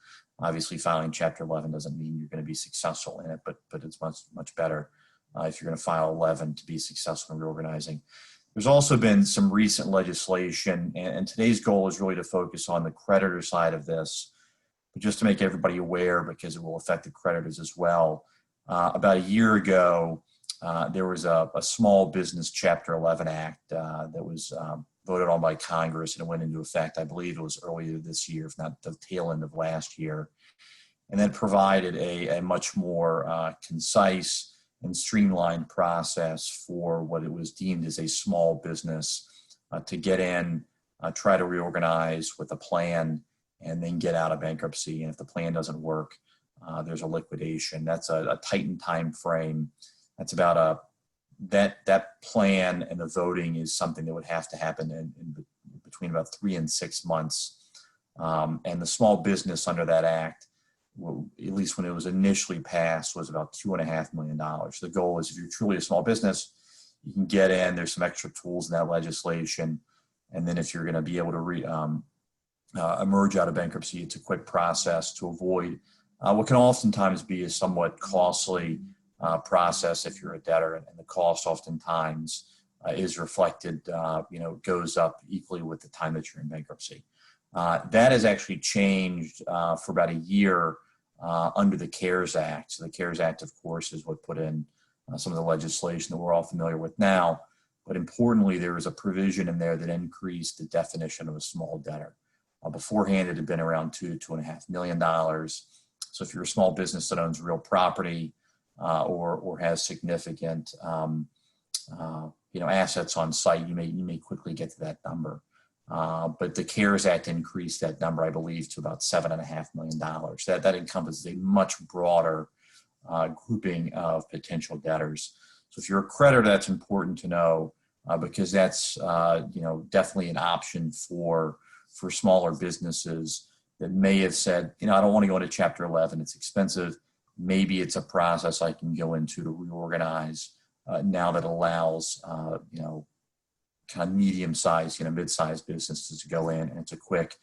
Obviously, filing Chapter 11 doesn't mean you're going to be successful in it, but it's much better if you're going to file 11 to be successful in reorganizing. There's also been some recent legislation, and today's goal is really to focus on the creditor side of this, but just to make everybody aware, because it will affect the creditors as well. About a year ago, there was a Small Business Chapter 11 Act that was voted on by Congress, and it went into effect, I believe it was earlier this year, if not the tail end of last year. And that provided a much more concise and streamlined process for what it was deemed as a small business to get in, try to reorganize with a plan, and then get out of bankruptcy. And if the plan doesn't work, there's a liquidation. That's a tightened time frame. That's about that plan, and the voting is something that would have to happen in between about 3 and 6 months. And the small business under that act, at least when it was initially passed, was about $2.5 million. The goal is, if you're truly a small business, you can get in. There's some extra tools in that legislation, and then if you're going to be able to emerge out of bankruptcy, it's a quick process to avoid what can oftentimes be a somewhat costly process if you're a debtor, and the cost oftentimes is reflected, goes up equally with the time that you're in bankruptcy. That has actually changed for about a year under the CARES Act. So the CARES Act, of course, is what put in some of the legislation that we're all familiar with now. But importantly, there was a provision in there that increased the definition of a small debtor. Beforehand, it had been around $2 to $2.5 million. So if you're a small business that owns real property or has significant assets on site, you may quickly get to that number. But the CARES Act increased that number, I believe, to about $7.5 million. That encompasses a much broader grouping of potential debtors. So if you're a creditor, that's important to know because that's definitely an option for smaller businesses that may have said, I don't want to go into Chapter 11. It's expensive. Maybe it's a process I can go into to reorganize now that allows kind of medium-sized, mid-sized businesses to go in, and it's a quick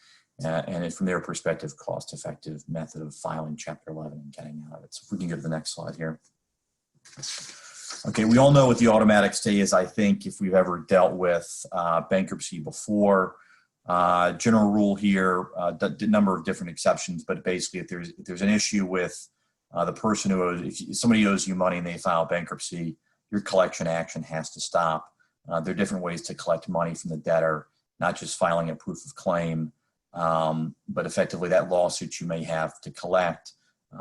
and from their perspective, cost-effective method of filing Chapter 11 and getting out of it. So if we can go to the next slide here. Okay, we all know what the automatic stay is, I think, if we've ever dealt with bankruptcy before. General rule here, the number of different exceptions, but basically if there's an issue with the person who owes, if somebody owes you money and they file bankruptcy, your collection action has to stop. There are different ways to collect money from the debtor, not just filing a proof of claim, but effectively that lawsuit you may have to collect,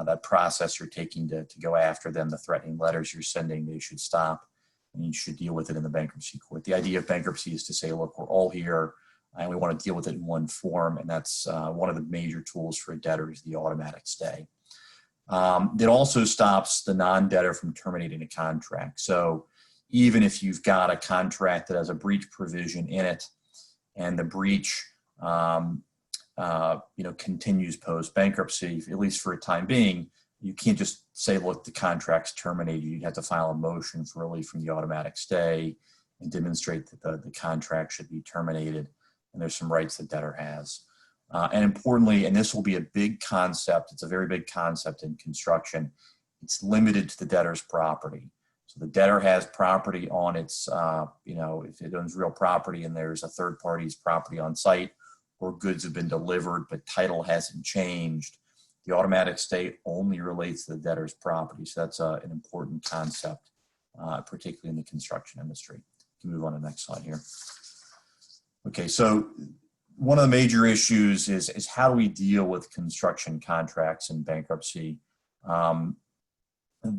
that process you're taking to go after them, the threatening letters you're sending, they should stop, and you should deal with it in the bankruptcy court. The idea of bankruptcy is to say, look, we're all here and we want to deal with it in one form, and that's one of the major tools for a debtor is the automatic stay. It also stops the non-debtor from terminating a contract. So even if you've got a contract that has a breach provision in it and the breach continues post bankruptcy, at least for a time being, you can't just say, look, the contract's terminated. You have to file a motion for relief from the automatic stay and demonstrate that the contract should be terminated. And there's some rights the debtor has. And importantly, and this will be a big concept, it's a very big concept in construction, it's limited to the debtor's property. So the debtor has property on its, if it owns real property and there's a third party's property on site, or goods have been delivered but title hasn't changed, the automatic stay only relates to the debtor's property. So that's an important concept, particularly in the construction industry. You can move on to the next slide here. Okay, so one of the major issues is how do we deal with construction contracts in bankruptcy? And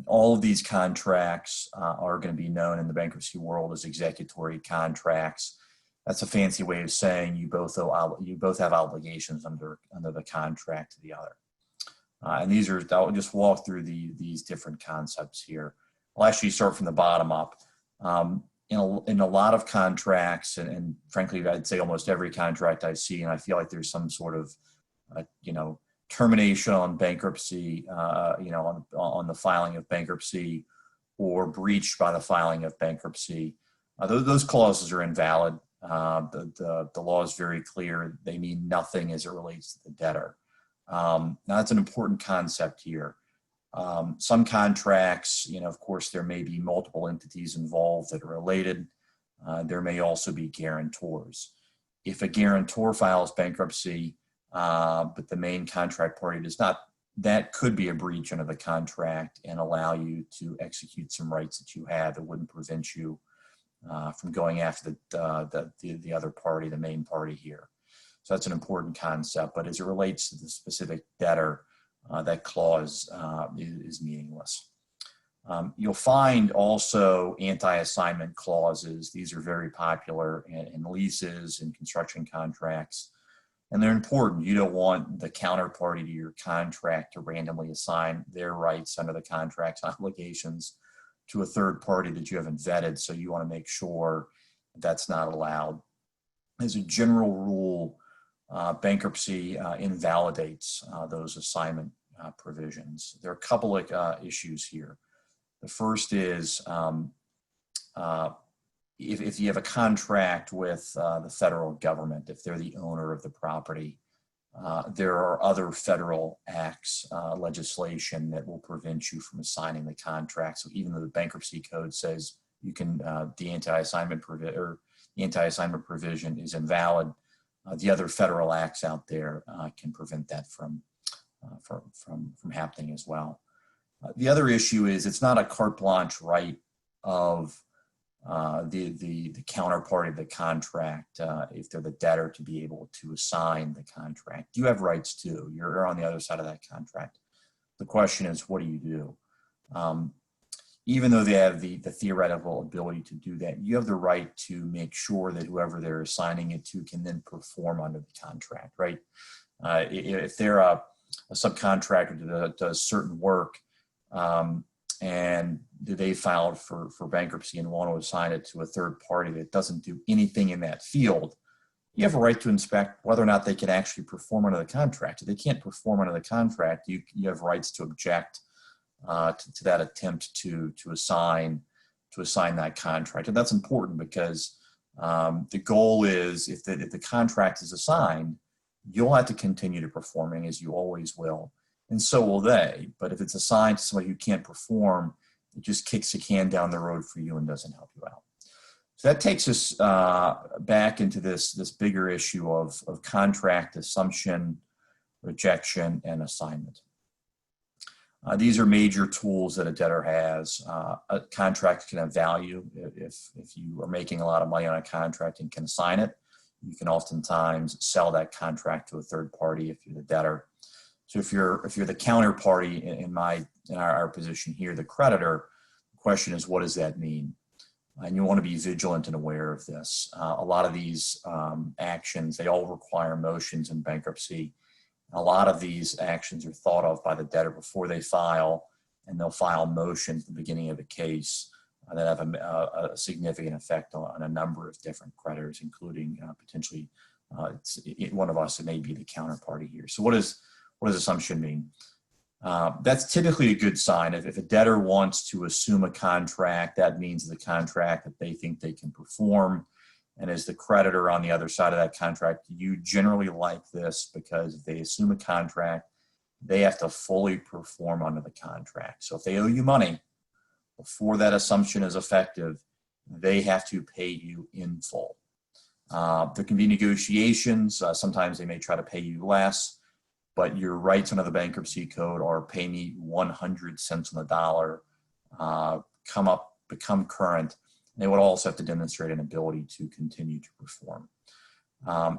all of these contracts are going to be known in the bankruptcy world as executory contracts. That's a fancy way of saying you both have obligations under the contract to the other. And I'll just walk through these different concepts here. I'll actually start from the bottom up. In a lot of contracts, and frankly, I'd say almost every contract I see, and I feel like there's some sort of, termination on bankruptcy, on the filing of bankruptcy, or breach by the filing of bankruptcy. Those clauses are invalid. The law is very clear. They mean nothing as it relates to the debtor. Now that's an important concept here. Some contracts, of course, there may be multiple entities involved that are related. There may also be guarantors. If a guarantor files bankruptcy, but the main contract party does not, that could be a breach under the contract and allow you to execute some rights that you have that wouldn't prevent you from going after the other party, the main party here. So that's an important concept, but as it relates to the specific debtor, that clause is meaningless. You'll find also anti-assignment clauses. These are very popular in leases and construction contracts, and they're important. You don't want the counterparty to your contract to randomly assign their rights under the contract's obligations to a third party that you haven't vetted, so you want to make sure that's not allowed. As a general rule, bankruptcy invalidates those assignment provisions. There are a couple of issues here. The first is if you have a contract with the federal government, if they're the owner of the property, there are other federal acts, legislation that will prevent you from assigning the contract. So even though the bankruptcy code says you can, the anti-assignment provision is invalid, the other federal acts out there can prevent that from happening as well. The other issue is it's not a carte blanche right of the counterparty of the contract, if they're the debtor, to be able to assign the contract. You have rights too. You're on the other side of that contract. The question is, what do you do? Even though they have the theoretical ability to do that, you have the right to make sure that whoever they're assigning it to can then perform under the contract, right? If they're a subcontractor that does certain work, and they filed for bankruptcy and want to assign it to a third party that doesn't do anything in that field, you have a right to inspect whether or not they can actually perform under the contract. If they can't perform under the contract, you have rights to object to that attempt to assign that contract. And that's important because the goal is if the contract is assigned, you'll have to continue to performing as you always will. And so will they. But if it's assigned to somebody who can't perform, it just kicks the can down the road for you and doesn't help you out. So that takes us back into this bigger issue of contract assumption, rejection, and assignment. These are major tools that a debtor has. A contract can have value. If you are making a lot of money on a contract and can assign it, you can oftentimes sell that contract to a third party if you're the debtor. So if you're the counterparty in our position here, the creditor, the question is, what does that mean? And you want to be vigilant and aware of this. A lot of these actions, they all require motions in bankruptcy. A lot of these actions are thought of by the debtor before they file, and they'll file motions at the beginning of a case that have a significant effect on a number of different creditors, including potentially one of us, it may be the counterparty here. So what does assumption mean? That's typically a good sign. If a debtor wants to assume a contract, that means the contract that they think they can perform. And as the creditor on the other side of that contract, you generally like this because if they assume a contract, they have to fully perform under the contract. So if they owe you money before that assumption is effective, they have to pay you in full. There can be negotiations. Sometimes they may try to pay you less, but your rights under the bankruptcy code are pay me 100 cents on the dollar, become current. They would also have to demonstrate an ability to continue to perform.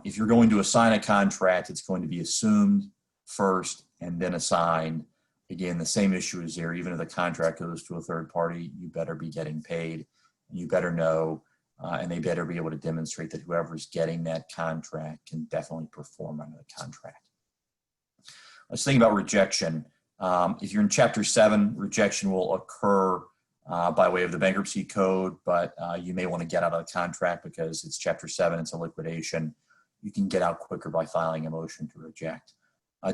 If you're going to assign a contract, it's going to be assumed first and then assigned. Again, the same issue is there. Even if the contract goes to a third party, you better be getting paid. And you better know, and they better be able to demonstrate that whoever's getting that contract can definitely perform under the contract. Let's think about rejection. If you're in Chapter 7, rejection will occur by way of the bankruptcy code, but you may want to get out of the contract because it's Chapter 7, it's a liquidation. You can get out quicker by filing a motion to reject.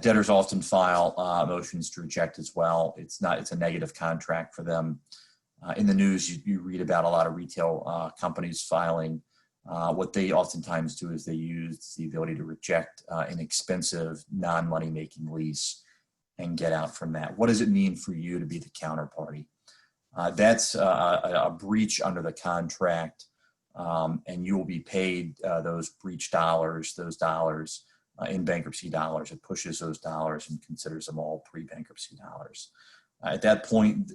Debtors often file motions to reject as well. It's a negative contract for them. In the news, you read about a lot of retail companies filing. What they oftentimes do is they use the ability to reject an expensive non-money making lease and get out from that. What does it mean for you to be the counterparty? That's a breach under the contract, and you will be paid those breach dollars, in bankruptcy dollars. It pushes those dollars and considers them all pre-bankruptcy dollars. At that point,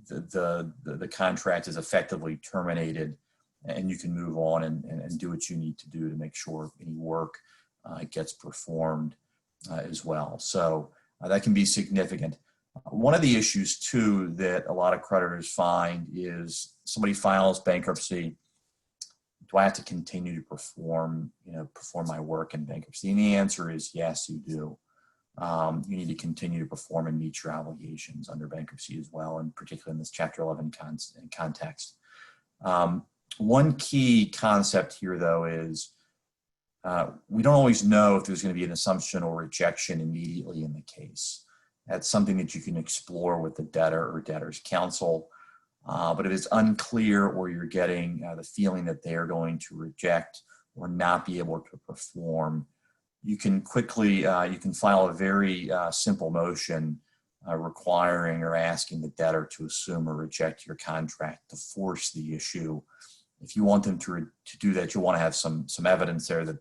the contract is effectively terminated, and you can move on and do what you need to do to make sure any work gets performed as well. So that can be significant. One of the issues too that a lot of creditors find is somebody files bankruptcy. Do I have to continue to perform my work in bankruptcy? And the answer is yes, you do. You need to continue to perform and meet your obligations under bankruptcy as well, and particularly in this Chapter 11 context. One key concept here, though, is we don't always know if there's going to be an assumption or rejection immediately in the case. That's something that you can explore with the debtor or debtor's counsel. But if it's unclear or you're getting the feeling that they are going to reject or not be able to perform, you can quickly, you can file a very simple motion requiring or asking the debtor to assume or reject your contract to force the issue. If you want them to do that, you want to have some evidence there that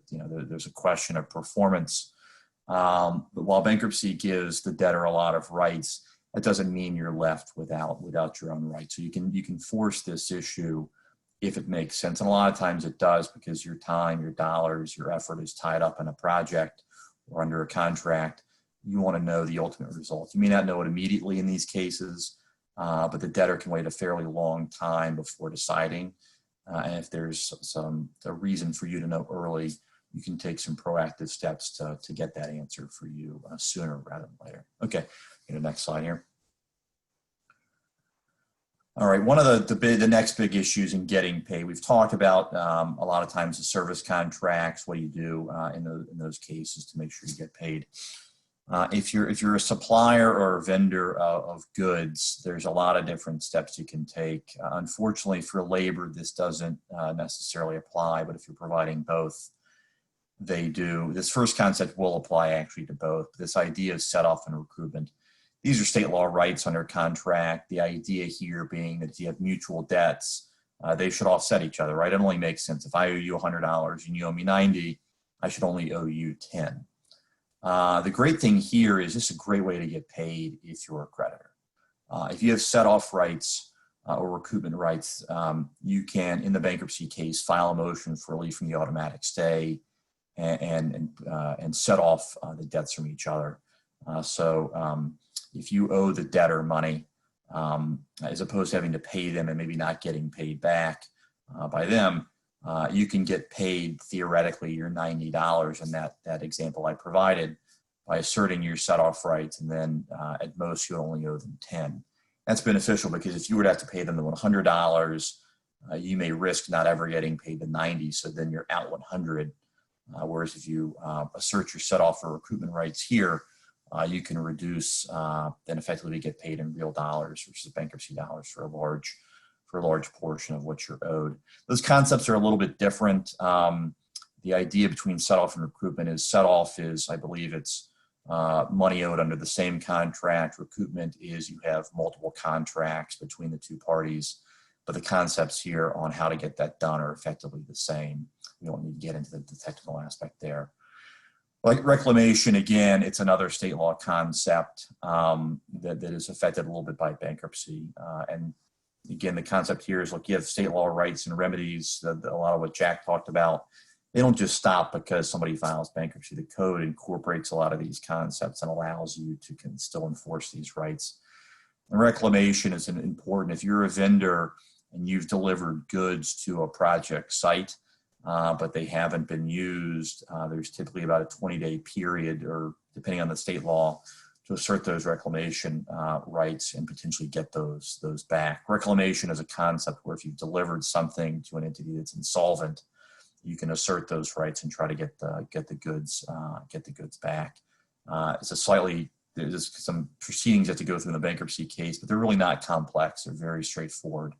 there's a question of performance. But while bankruptcy gives the debtor a lot of rights, that doesn't mean you're left without your own rights. So you can force this issue if it makes sense. And a lot of times it does, because your time, your dollars, your effort is tied up in a project or under a contract. You want to know the ultimate result. You may not know it immediately in these cases, but the debtor can wait a fairly long time before deciding. And if there's a reason for you to know early, you can take some proactive steps to get that answer for you sooner rather than later. Okay, the next slide here. All right, one of the next big issues in getting paid, we've talked about a lot of times the service contracts. What do you do in those cases to make sure you get paid? If you're a supplier or a vendor of goods, there's a lot of different steps you can take. Unfortunately for labor, this doesn't necessarily apply, but if you're providing both, they do. This first concept will apply actually to both. This idea of set off and recruitment. these are state law rights under contract. The idea here being that if you have mutual debts, they should offset each other, right? It only makes sense. If I owe you $100 and you owe me 90, I should only owe you 10. The great thing here is this is a great way to get paid if you're a creditor. If you have set-off rights or recoupment rights, you can, in the bankruptcy case, file a motion for relief from the automatic stay and set off the debts from each other. If you owe the debtor money, as opposed to having to pay them and maybe not getting paid back by them, you can get paid theoretically your $90 in that example I provided by asserting your set-off rights, and then at most you only owe them 10. That's beneficial because if you were to have to pay them the $100, you may risk not ever getting paid the 90, so then you're out 100. Whereas if you assert your set-off or recoupment rights here, you can reduce and effectively get paid in real dollars, which is bankruptcy dollars for a large portion of what you're owed. Those concepts are a little bit different. The idea between set-off and recoupment is set-off is, I believe it's money owed under the same contract. Recoupment is you have multiple contracts between the two parties, but the concepts here on how to get that done are effectively the same. We don't need to get into the technical aspect there. Like reclamation, again, it's another state law concept that is affected a little bit by bankruptcy. And again, the concept here is, look, you have state law rights and remedies, a lot of what Jack talked about. They don't just stop because somebody files bankruptcy. The code incorporates a lot of these concepts and allows you to still enforce these rights. And reclamation is important. If you're a vendor and you've delivered goods to a project site, but they haven't been used, there's typically about a 20-day period, or depending on the state law, to assert those reclamation rights and potentially get those back. Reclamation is a concept where if you've delivered something to an entity that's insolvent, you can assert those rights and try to get the goods back. There's some proceedings you have to go through in the bankruptcy case, but they're really not complex. They're very straightforward.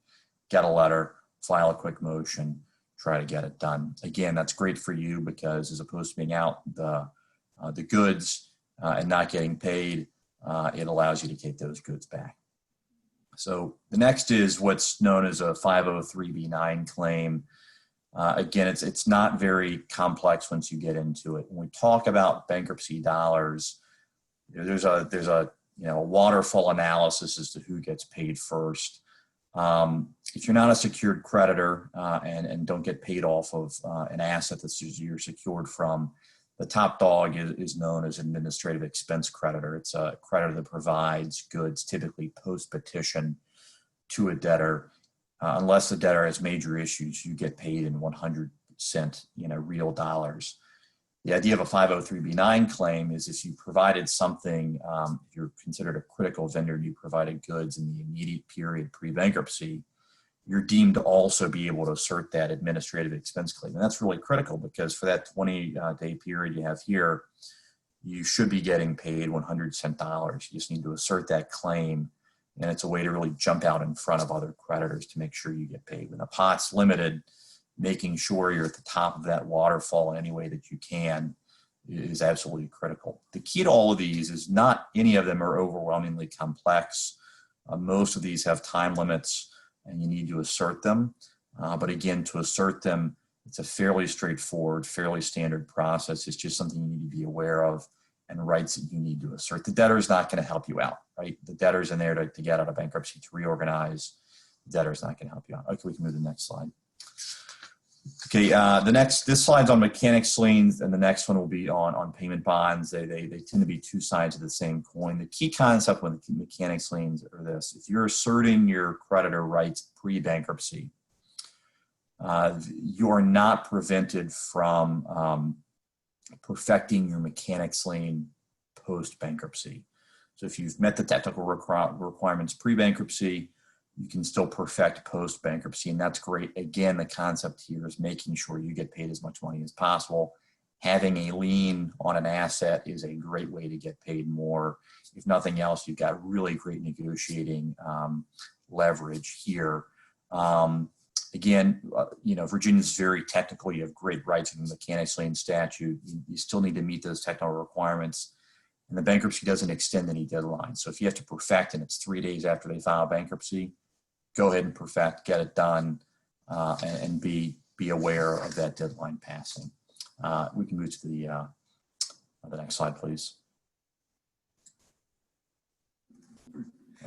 Get a letter, file a quick motion, try to get it done. Again, that's great for you because as opposed to being out the goods and not getting paid, it allows you to get those goods back. So the next is what's known as a 503b9 claim. Again, it's not very complex once you get into it. When we talk about bankruptcy dollars, there's a waterfall analysis as to who gets paid first. If you're not a secured creditor and don't get paid off of an asset that you're secured from, the top dog is known as administrative expense creditor. It's a creditor that provides goods, typically post-petition, to a debtor. Unless the debtor has major issues, you get paid in 100% real dollars. The idea of a 503b9 claim is if you provided something, if you're considered a critical vendor and you provided goods in the immediate period pre-bankruptcy, you're deemed to also be able to assert that administrative expense claim. And that's really critical because for that 20-day period you have here, you should be getting paid 100% dollars. You just need to assert that claim. And it's a way to really jump out in front of other creditors to make sure you get paid. When the pot's limited, making sure you're at the top of that waterfall in any way that you can is absolutely critical. The key to all of these is not any of them are overwhelmingly complex. Most of these have time limits and you need to assert them. But again, to assert them, it's a fairly straightforward, fairly standard process. It's just something you need to be aware of and rights that you need to assert. The debtor is not going to help you out, right? The debtor's in there to get out of bankruptcy, to reorganize. The debtor's not going to help you out. Okay, we can move to the next slide. Okay, this slide's on mechanics liens, and the next one will be on payment bonds. They tend to be two sides of the same coin. The key concept with mechanics liens are this: if you're asserting your creditor rights pre-bankruptcy, you are not prevented from perfecting your mechanics lien post-bankruptcy. So if you've met the technical requirements pre-bankruptcy, you can still perfect post-bankruptcy, and that's great. Again, the concept here is making sure you get paid as much money as possible. Having a lien on an asset is a great way to get paid more. If nothing else, you've got really great negotiating leverage here. Again, Virginia's very technical. You have great rights in the mechanics lien statute. You still need to meet those technical requirements. And the bankruptcy doesn't extend any deadline. So if you have to perfect and it's 3 days after they file bankruptcy, go ahead and perfect, get it done, and be aware of that deadline passing. We can move to the next slide, please.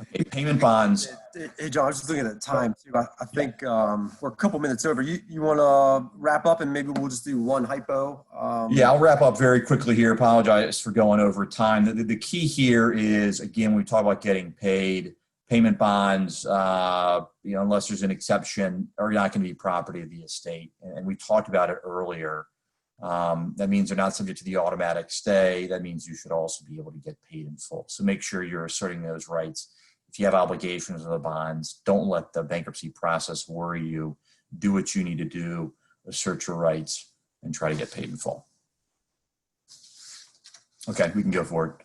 Okay, payment bonds. Hey, John, I was just looking at the time too. I think we're a couple minutes over. You want to wrap up and maybe we'll just do one hypo? Yeah, I'll wrap up very quickly here. Apologize for going over time. The key here is, again, we talk about getting paid. Payment bonds, unless there's an exception, are not going to be property of the estate. And we talked about it earlier. That means they're not subject to the automatic stay. That means you should also be able to get paid in full. So make sure you're asserting those rights. If you have obligations on the bonds, don't let the bankruptcy process worry you. Do what you need to do, assert your rights, and try to get paid in full. Okay, we can go forward.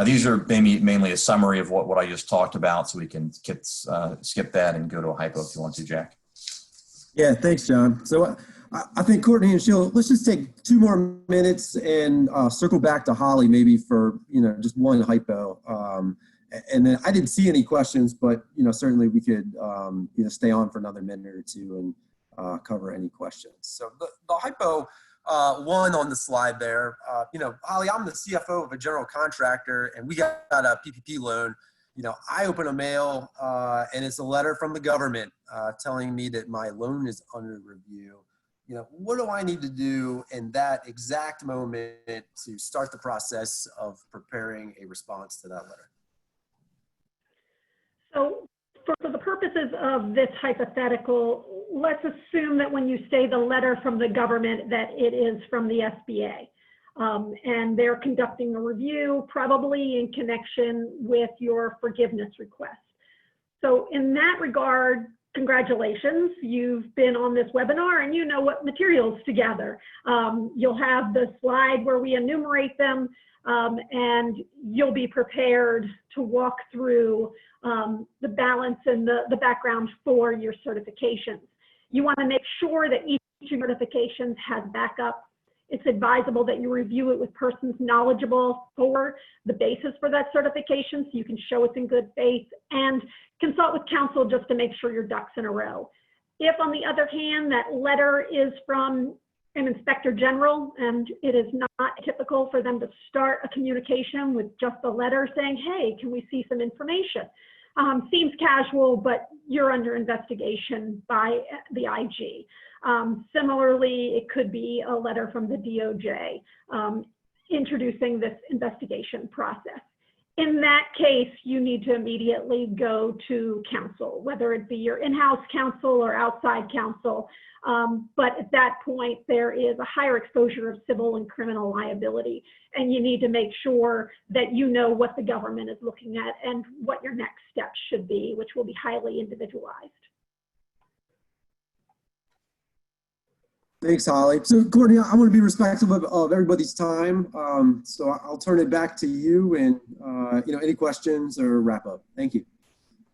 These are mainly a summary of what I just talked about, so we can skip that and go to a hypo if you want to, Jack. Yeah, thanks, John. So I think Courtney and Sheila, let's just take 2 more minutes and circle back to Holly maybe for just one hypo. And then I didn't see any questions, but certainly we could stay on for another minute or 2 and cover any questions. So the hypo one on the slide there, Holly, I'm the CFO of a general contractor and we got a PPP loan. I open a mail and it's a letter from the government telling me that my loan is under review. What do I need to do in that exact moment to start the process of preparing a response to that letter? So for the purposes of this hypothetical, let's assume that when you say the letter from the government that it is from the SBA. And they're conducting a review, probably in connection with your forgiveness request. So in that regard, congratulations, you've been on this webinar and you know what materials to gather. You'll have the slide where we enumerate them, and you'll be prepared to walk through the balance and the background for your certifications. You want to make sure that each of your certifications has backup. It's advisable that you review it with persons knowledgeable for the basis for that certification so you can show it's in good faith, and consult with counsel just to make sure your ducks in a row. If, on the other hand, that letter is from an inspector general and it is not typical for them to start a communication with just a letter saying, hey, can we see some information? Seems casual, but you're under investigation by the IG. Similarly, it could be a letter from the DOJ introducing this investigation process. In that case, you need to immediately go to counsel, whether it be your in-house counsel or outside counsel. But at that point, there is a higher exposure of civil and criminal liability, and you need to make sure that you know what the government is looking at and what your next steps should be, which will be highly individualized. Thanks, Holly. So, Courtney, I want to be respectful of everybody's time. So I'll turn it back to you and, any questions or wrap up. Thank you.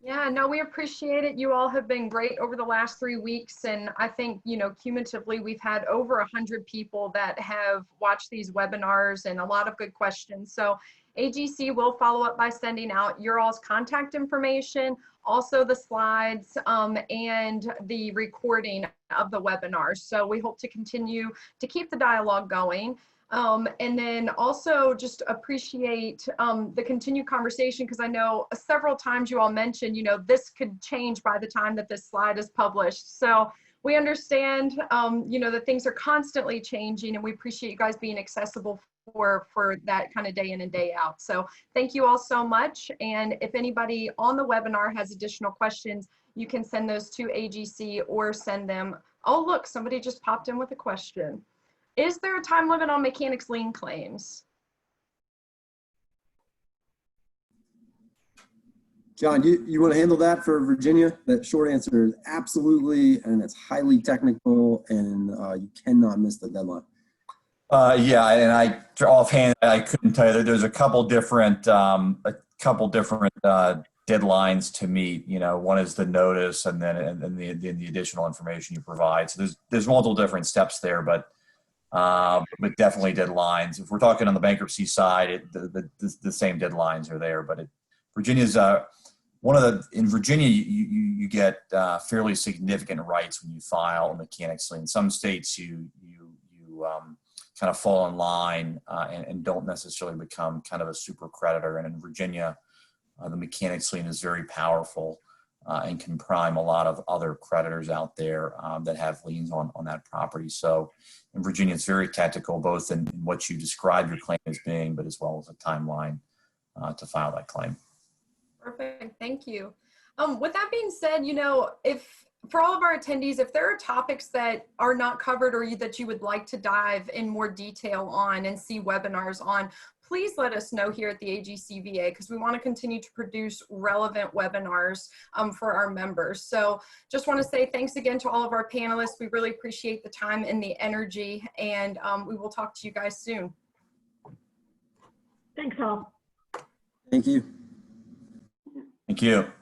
Yeah, no, we appreciate it. You all have been great over the last 3 weeks. And I think, cumulatively, we've had over 100 people that have watched these webinars and a lot of good questions. So AGC will follow up by sending out your all's contact information, also the slides and the recording of the webinar. So we hope to continue to keep the dialogue going. And then also just appreciate the continued conversation, because I know several times you all mentioned, this could change by the time that this slide is published. So we understand, that things are constantly changing, and we appreciate you guys being accessible for that kind of day in and day out. So thank you all so much. And if anybody on the webinar has additional questions, you can send those to AGC or send them. Oh, look, somebody just popped in with a question. Is there a time limit on mechanics lien claims? John, you want to handle that for Virginia? That short answer is absolutely, and it's highly technical, and you cannot miss the deadline. Yeah, and offhand, I couldn't tell you. There's a couple different deadlines to meet. One is the notice, and then the additional information you provide. So there's multiple different steps there, but but definitely deadlines. If we're talking on the bankruptcy side, the same deadlines are there. But Virginia's in Virginia, you get fairly significant rights when you file a mechanics lien. In some states, you kind of fall in line and don't necessarily become kind of a super creditor. And in Virginia, the mechanics lien is very powerful and can prime a lot of other creditors out there that have liens on that property. So in Virginia, it's very tactical, both in what you describe your claim as being, but as well as a timeline to file that claim. Perfect. Thank you. With that being said, if for all of our attendees, if there are topics that are not covered or that you would like to dive in more detail on and see webinars on, please let us know here at the AGCVA, because we want to continue to produce relevant webinars for our members. So just want to say thanks again to all of our panelists. We really appreciate the time and the energy, and we will talk to you guys soon. Thanks all. Thank you. Thank you.